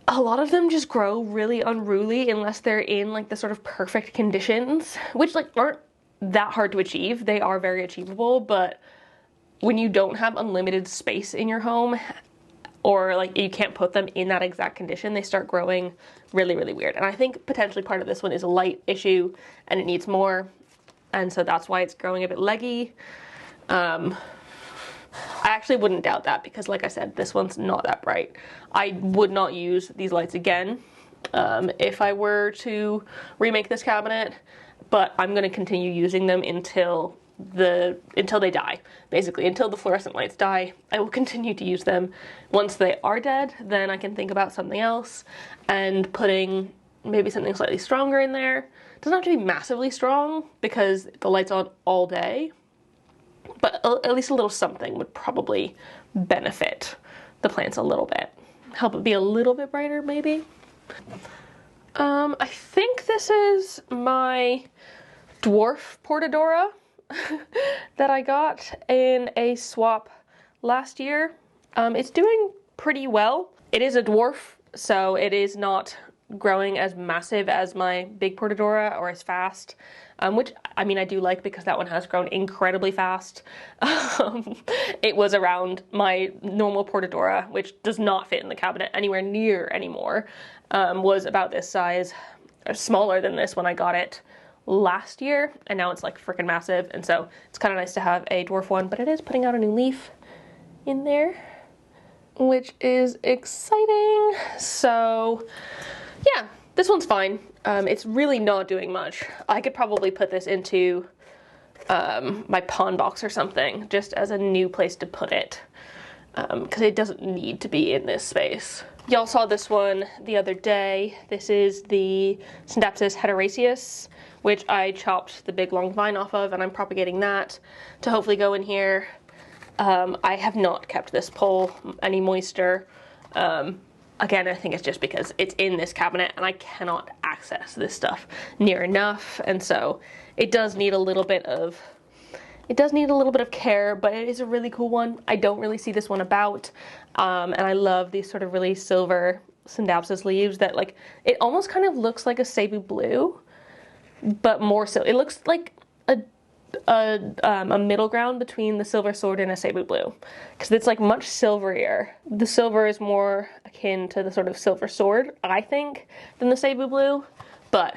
[SPEAKER 1] a lot of them just grow really unruly unless they're in like the sort of perfect conditions, which like aren't that hard to achieve. They are very achievable, but when you don't have unlimited space in your home, or like you can't put them in that exact condition, they start growing really, really weird. And I think potentially part of this one is a light issue and it needs more. And so that's why it's growing a bit leggy. I actually wouldn't doubt that, because like I said, this one's not that bright. I would not use these lights again if I were to remake this cabinet, but I'm going to continue using them until they die, basically until the fluorescent lights die. I will continue to use them. Once they are dead, then I can think about something else and putting maybe something slightly stronger in there. It doesn't have to be massively strong because the light's on all day, but at least a little something would probably benefit the plants a little bit, help it be a little bit brighter maybe. I think this is my dwarf Portadora that I got in a swap last year. It's doing pretty well. It is a dwarf, so it is not growing as massive as my big Portadora or as fast, which I mean I do like, because that one has grown incredibly fast. It was around my normal Portadora, which does not fit in the cabinet anywhere near anymore, was about this size, smaller than this when I got it last year, and now it's like freaking massive, and so it's kind of nice to have a dwarf one. But it is putting out a new leaf in there, which is exciting. So yeah, this one's fine. It's really not doing much. I could probably put this into my pond box or something, just as a new place to put it, because it doesn't need to be in this space. Y'all saw this one the other day. This is the Synapsis heteroraceus, which I chopped the big long vine off of, and I'm propagating that to hopefully go in here. I have not kept this pole any moister. Again, I think it's just because it's in this cabinet and I cannot access this stuff near enough, and so it does need a little bit of care, but it is a really cool one. I don't really see this one about, and I love these sort of really silver Scindapsus leaves that, like, it almost kind of looks like a Cebu blue, but more so. It looks like a middle ground between the silver sword and a Cebu blue, because it's like much silverier. The silver is more akin to the sort of silver sword, I think, than the Cebu blue, but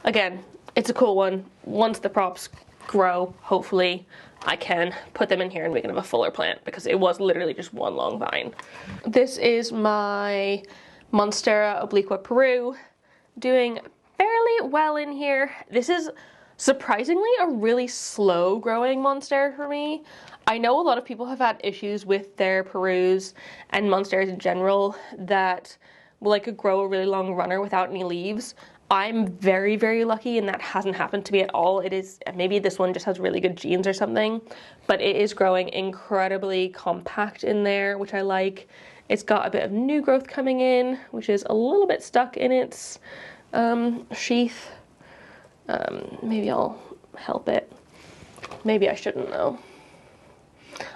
[SPEAKER 1] again, it's a cool one. Once the props grow, hopefully I can put them in here and make it a fuller plant, because it was literally just one long vine. This is my Monstera obliqua Peru, doing fairly well in here. This is surprisingly a really slow growing Monstera for me. I know a lot of people have had issues with their Perus and Monsteras in general that will like grow a really long runner without any leaves. I'm very, very lucky, and that hasn't happened to me at all. It is, maybe this one just has really good genes or something, but it is growing incredibly compact in there, which I like. It's got a bit of new growth coming in, which is a little bit stuck in its sheath. Maybe I'll help it. Maybe I shouldn't though.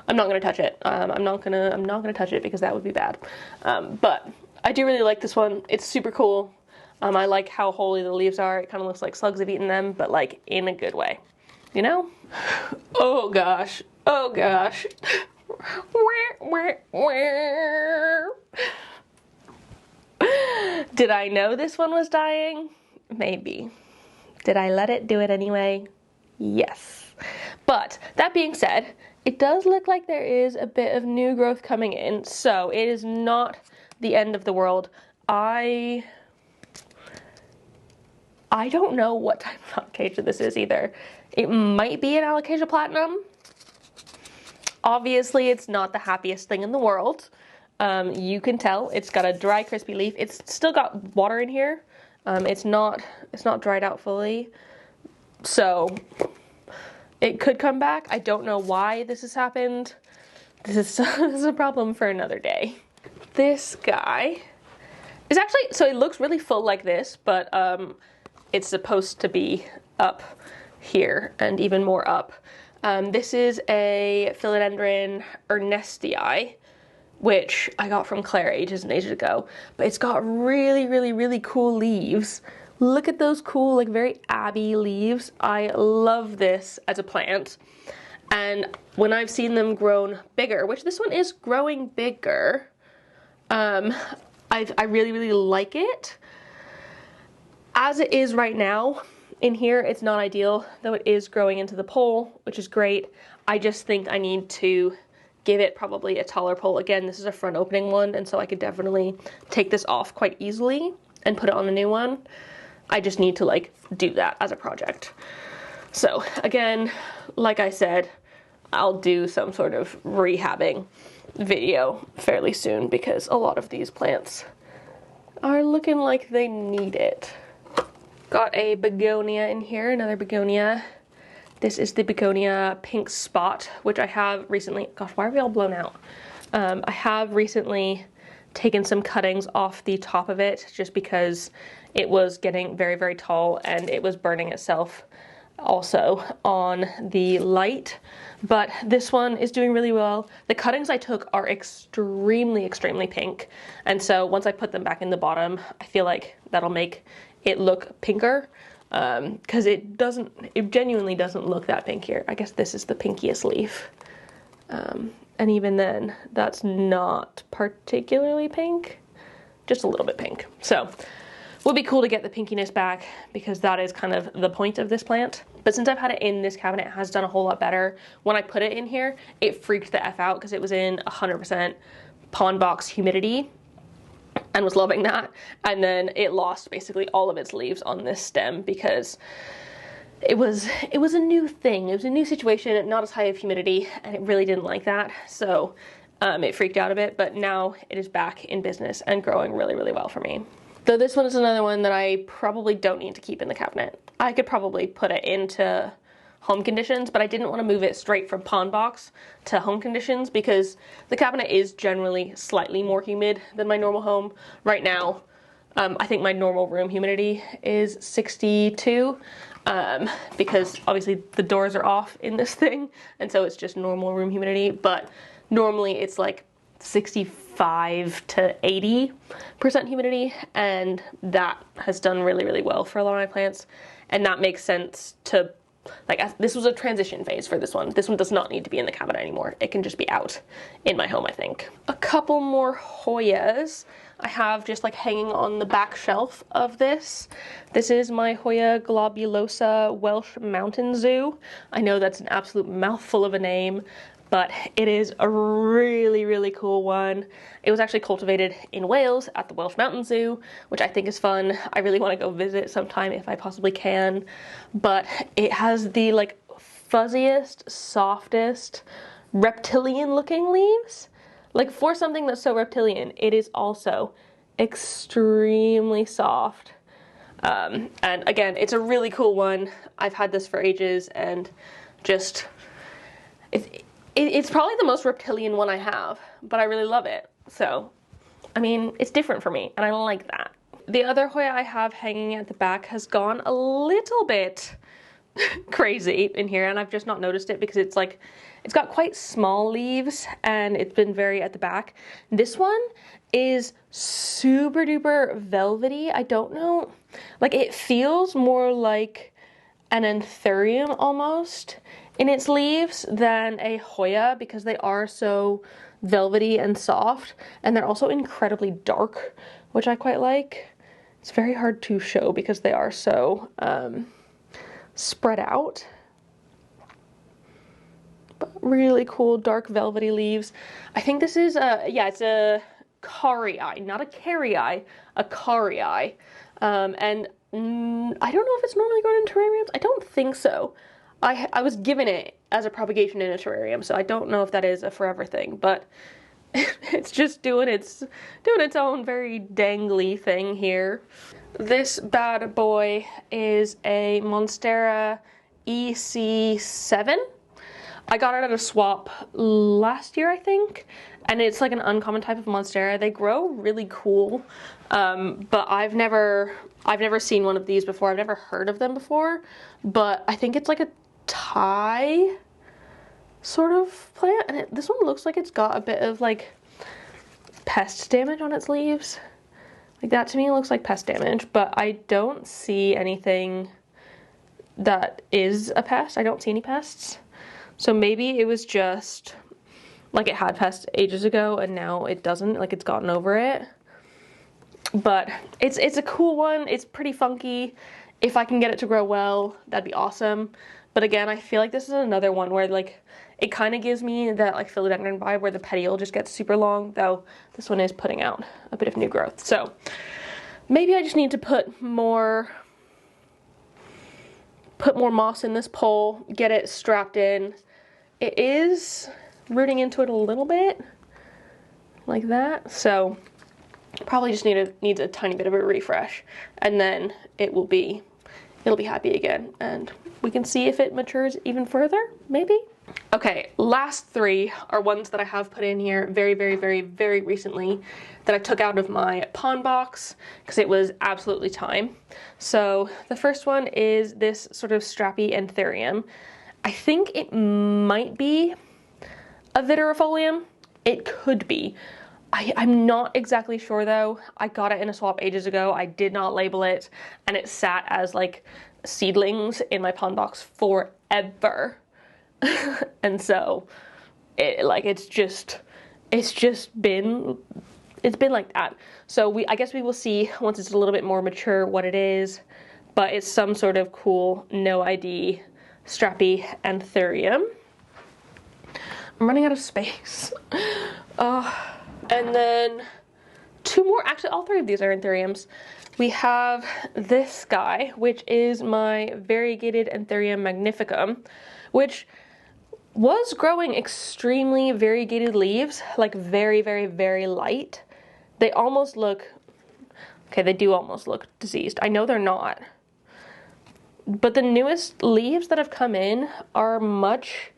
[SPEAKER 1] I'm not gonna touch it. I'm not gonna touch it because that would be bad. But I do really like this one. It's super cool. I like how holy the leaves are. It kind of looks like slugs have eaten them, but like in a good way, you know? Oh gosh. Oh gosh. Did I know this one was dying? Maybe. Did I let it do it anyway? Yes. But that being said, it does look like there is a bit of new growth coming in, so it is not the end of the world. I don't know what type of alocasia this is either. It might be an alocasia platinum. Obviously, it's not the happiest thing in the world. You can tell it's got a dry, crispy leaf. It's still got water in here. It's not dried out fully, so it could come back. I don't know why this has happened. This is a problem for another day. This guy is actually, so it looks really full like this, but it's supposed to be up here and even more up. This is a Philodendron ernestii, which I got from Claire ages and ages ago, but it's got really, really, really cool leaves. Look at those cool, like very abby leaves. I love this as a plant. And when I've seen them grown bigger, which this one is growing bigger, I really, really like it. As it is right now, in here, it's not ideal, though it is growing into the pole, which is great. I just think I need to give it probably a taller pole. Again, this is a front opening one, and so I could definitely take this off quite easily and put it on a new one. I just need to like do that as a project. So again, like I said, I'll do some sort of rehabbing video fairly soon because a lot of these plants are looking like they need it. Got a begonia in here, another begonia. This is the begonia pink spot, which I have recently, gosh, why are we all blown out? I have recently taken some cuttings off the top of it just because it was getting very, very tall and it was burning itself also on the light. But this one is doing really well. The cuttings I took are extremely, extremely pink. And so once I put them back in the bottom, I feel like that'll make it look pinker. Because it genuinely doesn't look that pink here. I guess this is the pinkiest leaf. And even then, that's not particularly pink, just a little bit pink. So, would be cool to get the pinkiness back because that is kind of the point of this plant. But since I've had it in this cabinet, it has done a whole lot better. When I put it in here, it freaked the F out because it was in 100% pond box humidity and was loving that. And then it lost basically all of its leaves on this stem because it was a new thing. It was a new situation, not as high of humidity, and it really didn't like that. So it freaked out a bit, but now it is back in business and growing really, really well for me. Though this one is another one that I probably don't need to keep in the cabinet. I could probably put it into home conditions, but I didn't want to move it straight from pond box to home conditions because the cabinet is generally slightly more humid than my normal home. Right now, I think my normal room humidity is 62, because obviously the doors are off in this thing, and so it's just normal room humidity, but normally it's like 65 to 80% humidity, and that has done really, really well for a lot of my plants, and that makes sense to, like, this was a transition phase for this one. This one does not need to be in the cabinet anymore. It can just be out in my home, I think. A couple more Hoyas I have just like hanging on the back shelf of this. This is my Hoya globulosa Welsh Mountain Zoo. I know that's an absolute mouthful of a name, but it is a really, really cool one. It was actually cultivated in Wales at the Welsh Mountain Zoo, which I think is fun. I really want to go visit sometime if I possibly can. But it has the like fuzziest, softest, reptilian looking leaves. Like, for something that's so reptilian, it is also extremely soft. And again, it's a really cool one. I've had this for ages, and just, it's probably the most reptilian one I have, but I really love it. So, I mean, it's different for me, and I like that. The other Hoya I have hanging at the back has gone a little bit crazy in here, and I've just not noticed it because it's like, it's got quite small leaves and it's been very at the back. This one is super duper velvety. I don't know, like, it feels more like an anthurium almost in its leaves than a Hoya, because they are so velvety and soft, and they're also incredibly dark, which I quite like. It's very hard to show because they are so spread out. But really cool dark velvety leaves. I think this is it's a carii, not a carrii, a carii. And I don't know if it's normally grown in terrariums. I don't think so. I was given it as a propagation in a terrarium, so I don't know if that is a forever thing, but it's just doing its own very dangly thing here. This bad boy is a Monstera EC7. I got it at a swap last year, I think, and it's like an uncommon type of Monstera. They grow really cool, but I've never seen one of these before. I've never heard of them before, but I think it's like a Thai sort of plant, and this one looks like it's got a bit of like pest damage on its leaves. Like, that to me looks like pest damage, but I don't see anything that is a pest. I don't see any pests. So maybe it was just like it had pests ages ago and now it doesn't, like it's gotten over it. But it's a cool one. It's pretty funky. If I can get it to grow well, that'd be awesome. But again, I feel like this is another one where like it kind of gives me that like philodendron vibe where the petiole just gets super long, though this one is putting out a bit of new growth. So maybe I just need to put more moss in this pole, get it strapped in. It is rooting into it a little bit, like that, so probably just needs a tiny bit of a refresh, and then it'll be happy again, and we can see if it matures even further, maybe. Okay, last three are ones that I have put in here very, very, very, very recently that I took out of my pond box because it was absolutely time. So the first one is this sort of strappy anthurium. I think it might be a vitirifolium. It could be. I'm not exactly sure though. I got it in a swap ages ago. I did not label it, and it sat as like seedlings in my pond box forever. And so it's been like that. So I guess we will see once it's a little bit more mature what it is, but it's some sort of cool no ID strappy anthurium. I'm running out of space. And then two more, actually all three of these are anthuriums. We have this guy, which is my variegated Anthurium magnificum, which was growing extremely variegated leaves, like very, very, very light. They almost look, okay, they do almost look diseased. I know they're not. But the newest leaves that have come in are much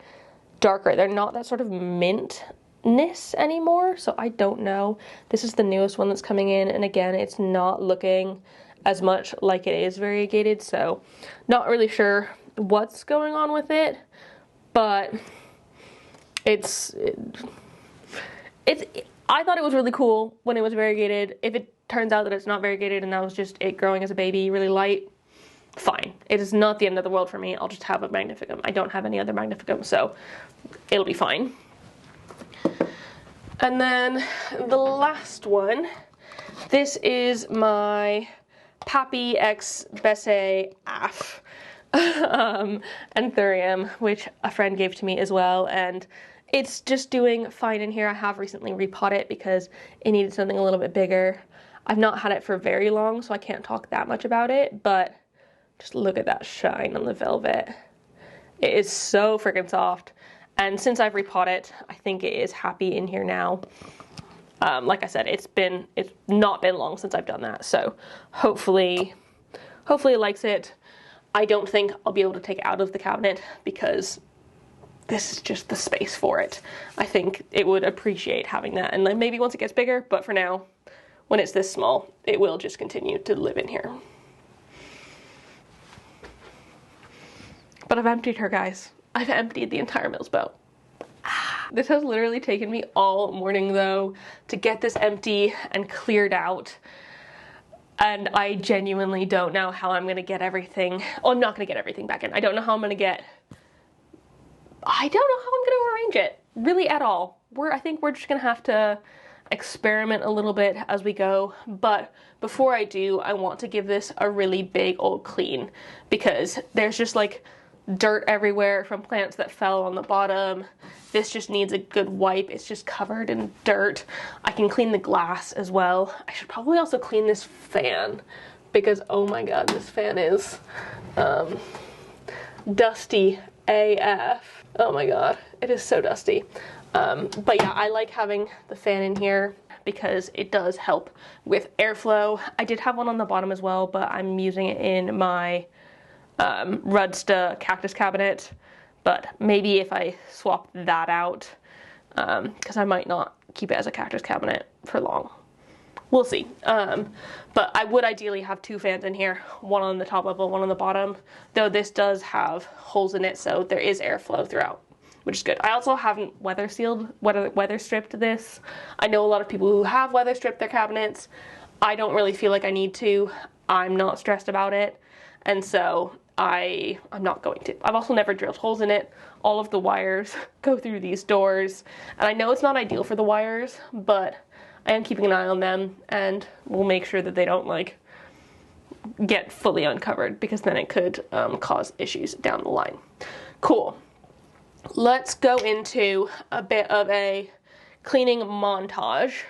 [SPEAKER 1] darker. They're not that sort of mint anymore, so I don't know. This is the newest one that's coming in, and again, it's not looking as much like it is variegated, so not really sure what's going on with it, but I thought it was really cool when it was variegated. If it turns out that it's not variegated and that was just it growing as a baby, really light, fine. It is not the end of the world for me. I'll just have a magnificum. I don't have any other magnificum, so it'll be fine. And then the last one, this is my Pappy X Besse Af Anthurium, which a friend gave to me as well, and it's just doing fine in here. I have recently repotted it because it needed something a little bit bigger. I've not had it for very long, so I can't talk that much about it, but just look at that shine on the velvet. It is so freaking soft. And since I've repotted it, I think it is happy in here now. Like I said, it's not been long since I've done that, so hopefully it likes it. I don't think I'll be able to take it out of the cabinet because this is just the space for it. I think it would appreciate having that, and then maybe once it gets bigger, but for now, when it's this small, it will just continue to live in here. But I've emptied her, guys. I've emptied the entire Mills boat. This has literally taken me all morning though to get this empty and cleared out. And I genuinely don't know how I'm gonna get everything. Oh, I'm not gonna get everything back in. I don't know how I'm gonna arrange it, really at all. I think we're just gonna have to experiment a little bit as we go. But before I do, I want to give this a really big old clean because there's just like dirt everywhere from plants that fell on the bottom. This just needs a good wipe. It's just covered in dirt. I can clean the glass as well. I should probably also clean this fan because oh my god, this fan is dusty AF. Oh my god, it is so dusty. But yeah, I like having the fan in here because it does help with airflow. I did have one on the bottom as well, but I'm using it in my Rudsta cactus cabinet, but maybe if I swap that out, because I might not keep it as a cactus cabinet for long. We'll see. But I would ideally have two fans in here, one on the top level, one on the bottom, though this does have holes in it, so there is airflow throughout, which is good. I also haven't weather stripped this. I know a lot of people who have weather stripped their cabinets. I don't really feel like I need to. I'm not stressed about it, and so I'm not going to. I've also never drilled holes in it. All of the wires go through these doors, and I know it's not ideal for the wires, but I am keeping an eye on them, and we'll make sure that they don't like get fully uncovered because then it could cause issues down the line. Cool. Let's go into a bit of a cleaning montage.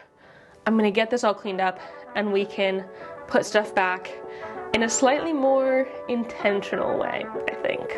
[SPEAKER 1] I'm gonna get this all cleaned up and we can put stuff back in a slightly more intentional way, I think.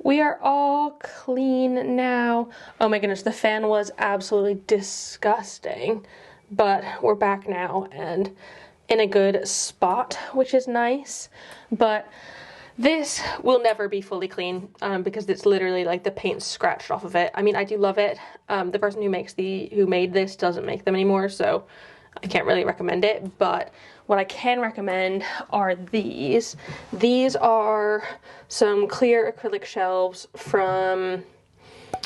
[SPEAKER 1] We are all clean now. Oh my goodness, the fan was absolutely disgusting, but we're back now and in a good spot, which is nice. But this will never be fully clean because it's literally like the paint scratched off of it. I mean, I do love it. The person who made this doesn't make them anymore, so I can't really recommend it. But what I can recommend are these. These are some clear acrylic shelves from,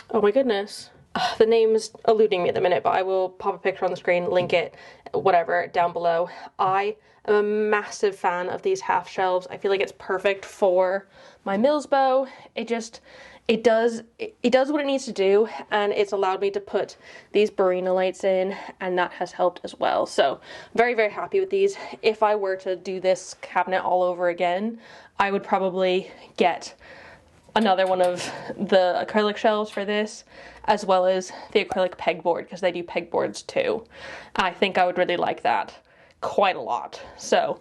[SPEAKER 1] oh my goodness, the name's eluding me at the minute, but I will pop a picture on the screen, link it, whatever, down below. I am a massive fan of these half shelves. I feel like it's perfect for my Mills bow. It does what it needs to do, and it's allowed me to put these Barina lights in, and that has helped as well. So very, very happy with these. If I were to do this cabinet all over again, I would probably get another one of the acrylic shelves for this, as well as the acrylic pegboard, because they do pegboards too. I think I would really like that quite a lot. So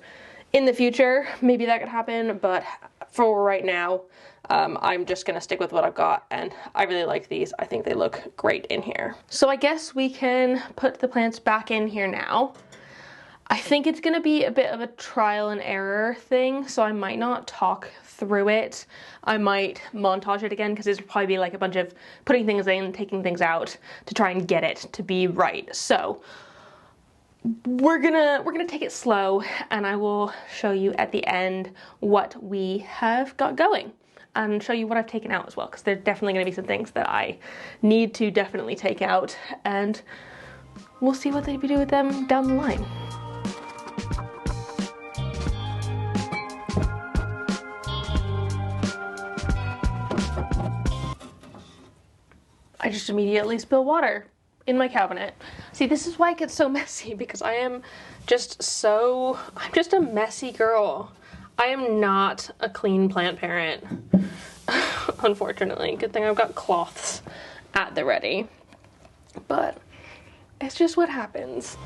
[SPEAKER 1] in the future, maybe that could happen, but for right now, I'm just gonna stick with what I've got, and I really like these. I think they look great in here. So I guess we can put the plants back in here now. I think it's gonna be a bit of a trial and error thing, so I might not talk through it. I might montage it again, because this will probably be like a bunch of putting things in, taking things out to try and get it to be right. So we're gonna take it slow, and I will show you at the end what we have got going, and show you what I've taken out as well, because there's definitely gonna be some things that I need to definitely take out, and we'll see what they do with them down the line. I just immediately spill water in my cabinet. See, this is why it gets so messy, because I'm just a messy girl. I am not a clean plant parent, unfortunately. Good thing I've got cloths at the ready, but it's just what happens.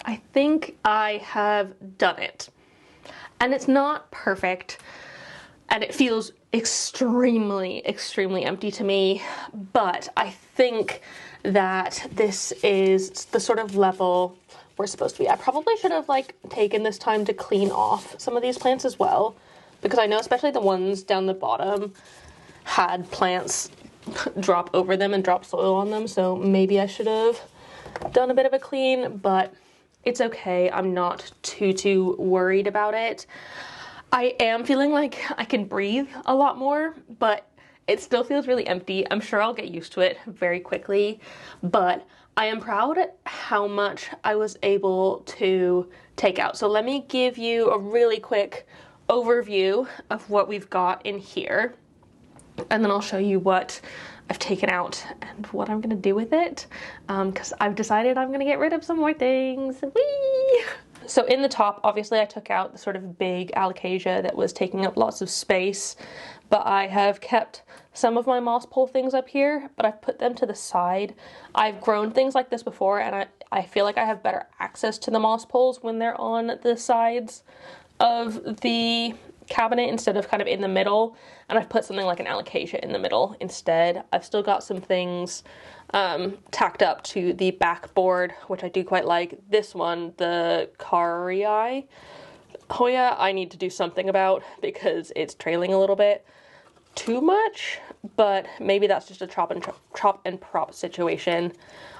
[SPEAKER 1] I think I have done it, and it's not perfect, and it feels extremely, extremely empty to me, but I think that this is the sort of level we're supposed to be. I probably should have taken this time to clean off some of these plants as well, because I know especially the ones down the bottom had plants drop over them and drop soil on them, so maybe I should have done a bit of a clean, but it's okay. I'm not too worried about it. I am feeling like I can breathe a lot more, but it still feels really empty. I'm sure I'll get used to it very quickly, but I am proud at how much I was able to take out. So let me give you a really quick overview of what we've got in here, and then I'll show you what I've taken out and what I'm gonna do with it, because I've decided I'm gonna get rid of some more things. Whee! So in the top, obviously I took out the sort of big alocasia that was taking up lots of space, but I have kept some of my moss pole things up here, but I've put them to the side. I've grown things like this before, and I feel like I have better access to the moss poles when they're on the sides of the cabinet instead of kind of in the middle, and I've put something like an alocasia in the middle instead. I've still got some things tacked up to the backboard, which I do quite like. This one, the Karii Hoya, I need to do something about because it's trailing a little bit too much, but maybe that's just a chop and prop situation.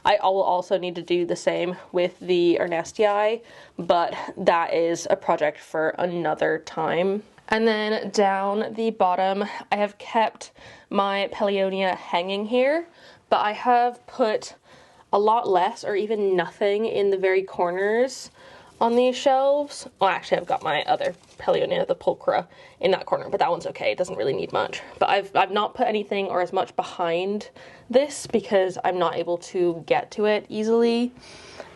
[SPEAKER 1] I will also need to do the same with the Ernestii, but that is a project for another time. And then down the bottom, I have kept my Paleonia hanging here, but I have put a lot less or even nothing in the very corners on these shelves. Well, actually, I've got my other Paleonia, the Pulchra, in that corner, but that one's okay. It doesn't really need much. But I've not put anything or as much behind this because I'm not able to get to it easily.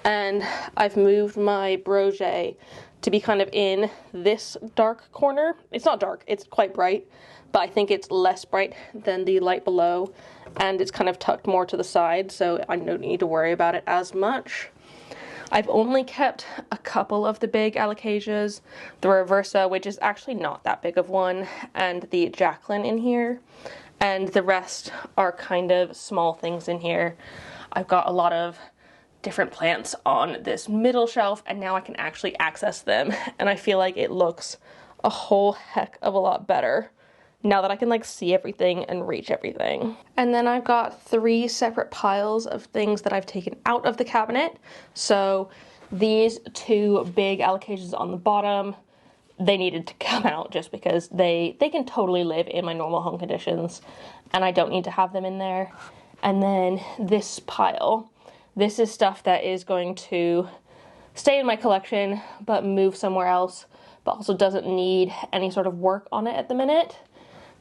[SPEAKER 1] And I've moved my Broget to be kind of in this dark corner. It's not dark, it's quite bright, but I think it's less bright than the light below, and it's kind of tucked more to the side, so I don't need to worry about it as much. I've only kept a couple of the big alocasias, the Reversa, which is actually not that big of one, and the Jacqueline in here, and the rest are kind of small things in here. I've got a lot of different plants on this middle shelf, and now I can actually access them, and I feel like it looks a whole heck of a lot better now that I can like see everything and reach everything. And then I've got 3 separate piles of things that I've taken out of the cabinet. So these 2 big alocasias on the bottom, they needed to come out just because they can totally live in my normal home conditions, and I don't need to have them in there. And then this pile, this is stuff that is going to stay in my collection but move somewhere else, but also doesn't need any sort of work on it at the minute.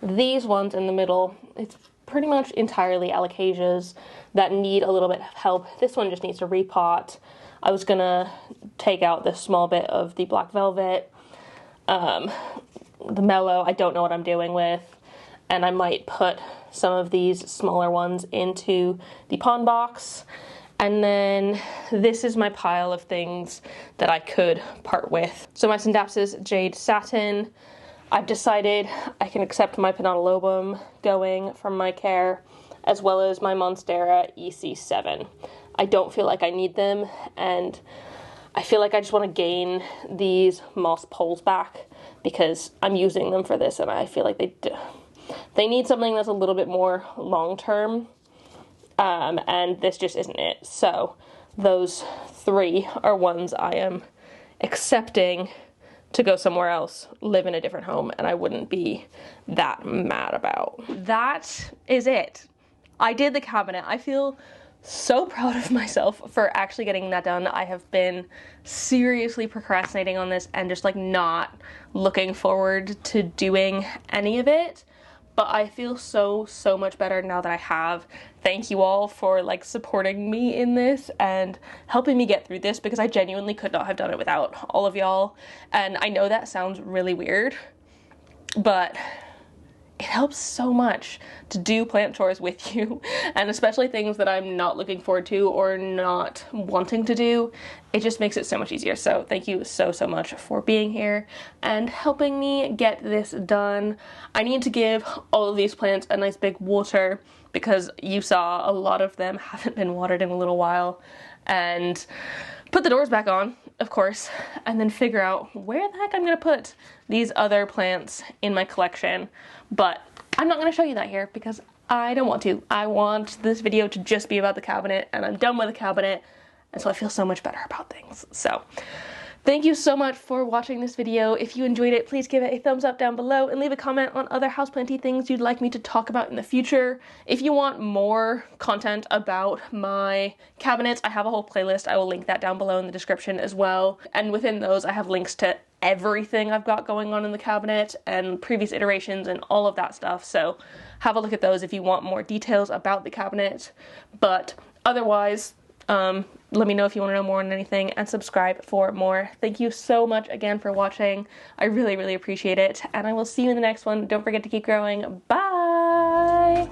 [SPEAKER 1] These ones in the middle, it's pretty much entirely alocasias that need a little bit of help. This one just needs to repot. I was gonna take out this small bit of the black velvet. The mellow, I don't know what I'm doing with. And I might put some of these smaller ones into the pond box. And then this is my pile of things that I could part with. So my Syndapsis Jade Satin, I've decided I can accept my Penodolobum going from my care, as well as my Monstera EC7. I don't feel like I need them, and I feel like I just want to gain these moss poles back because I'm using them for this, and I feel like they need something that's a little bit more long-term, and this just isn't it. So those 3 are ones I am accepting to go somewhere else, live in a different home, and I wouldn't be that mad about. That is it. I did the cabinet. I feel so proud of myself for actually getting that done. I have been seriously procrastinating on this and just like not looking forward to doing any of it. But I feel so much better now that I have. Thank you all for like supporting me in this and helping me get through this, because I genuinely could not have done it without all of y'all. And I know that sounds really weird, but it helps so much to do plant chores with you, and especially things that I'm not looking forward to or not wanting to do. It just makes it so much easier. So thank you so much for being here and helping me get this done. I need to give all of these plants a nice big water because you saw a lot of them haven't been watered in a little while, and put the doors back on, of course, and then figure out where the heck I'm gonna put these other plants in my collection. But I'm not gonna show you that here because I don't want to. I want this video to just be about the cabinet, and I'm done with the cabinet, and so I feel so much better about things. So thank you so much for watching this video. If you enjoyed it, please give it a thumbs up down below and leave a comment on other houseplanty things you'd like me to talk about in the future. If you want more content about my cabinets, I have a whole playlist. I will link that down below in the description as well. And within those, I have links to everything I've got going on in the cabinet and previous iterations and all of that stuff. So have a look at those if you want more details about the cabinet. But otherwise, let me know if you want to know more on anything, and subscribe for more. Thank you so much again for watching. I really appreciate it, and I will see you in the next one. Don't forget to keep growing. Bye!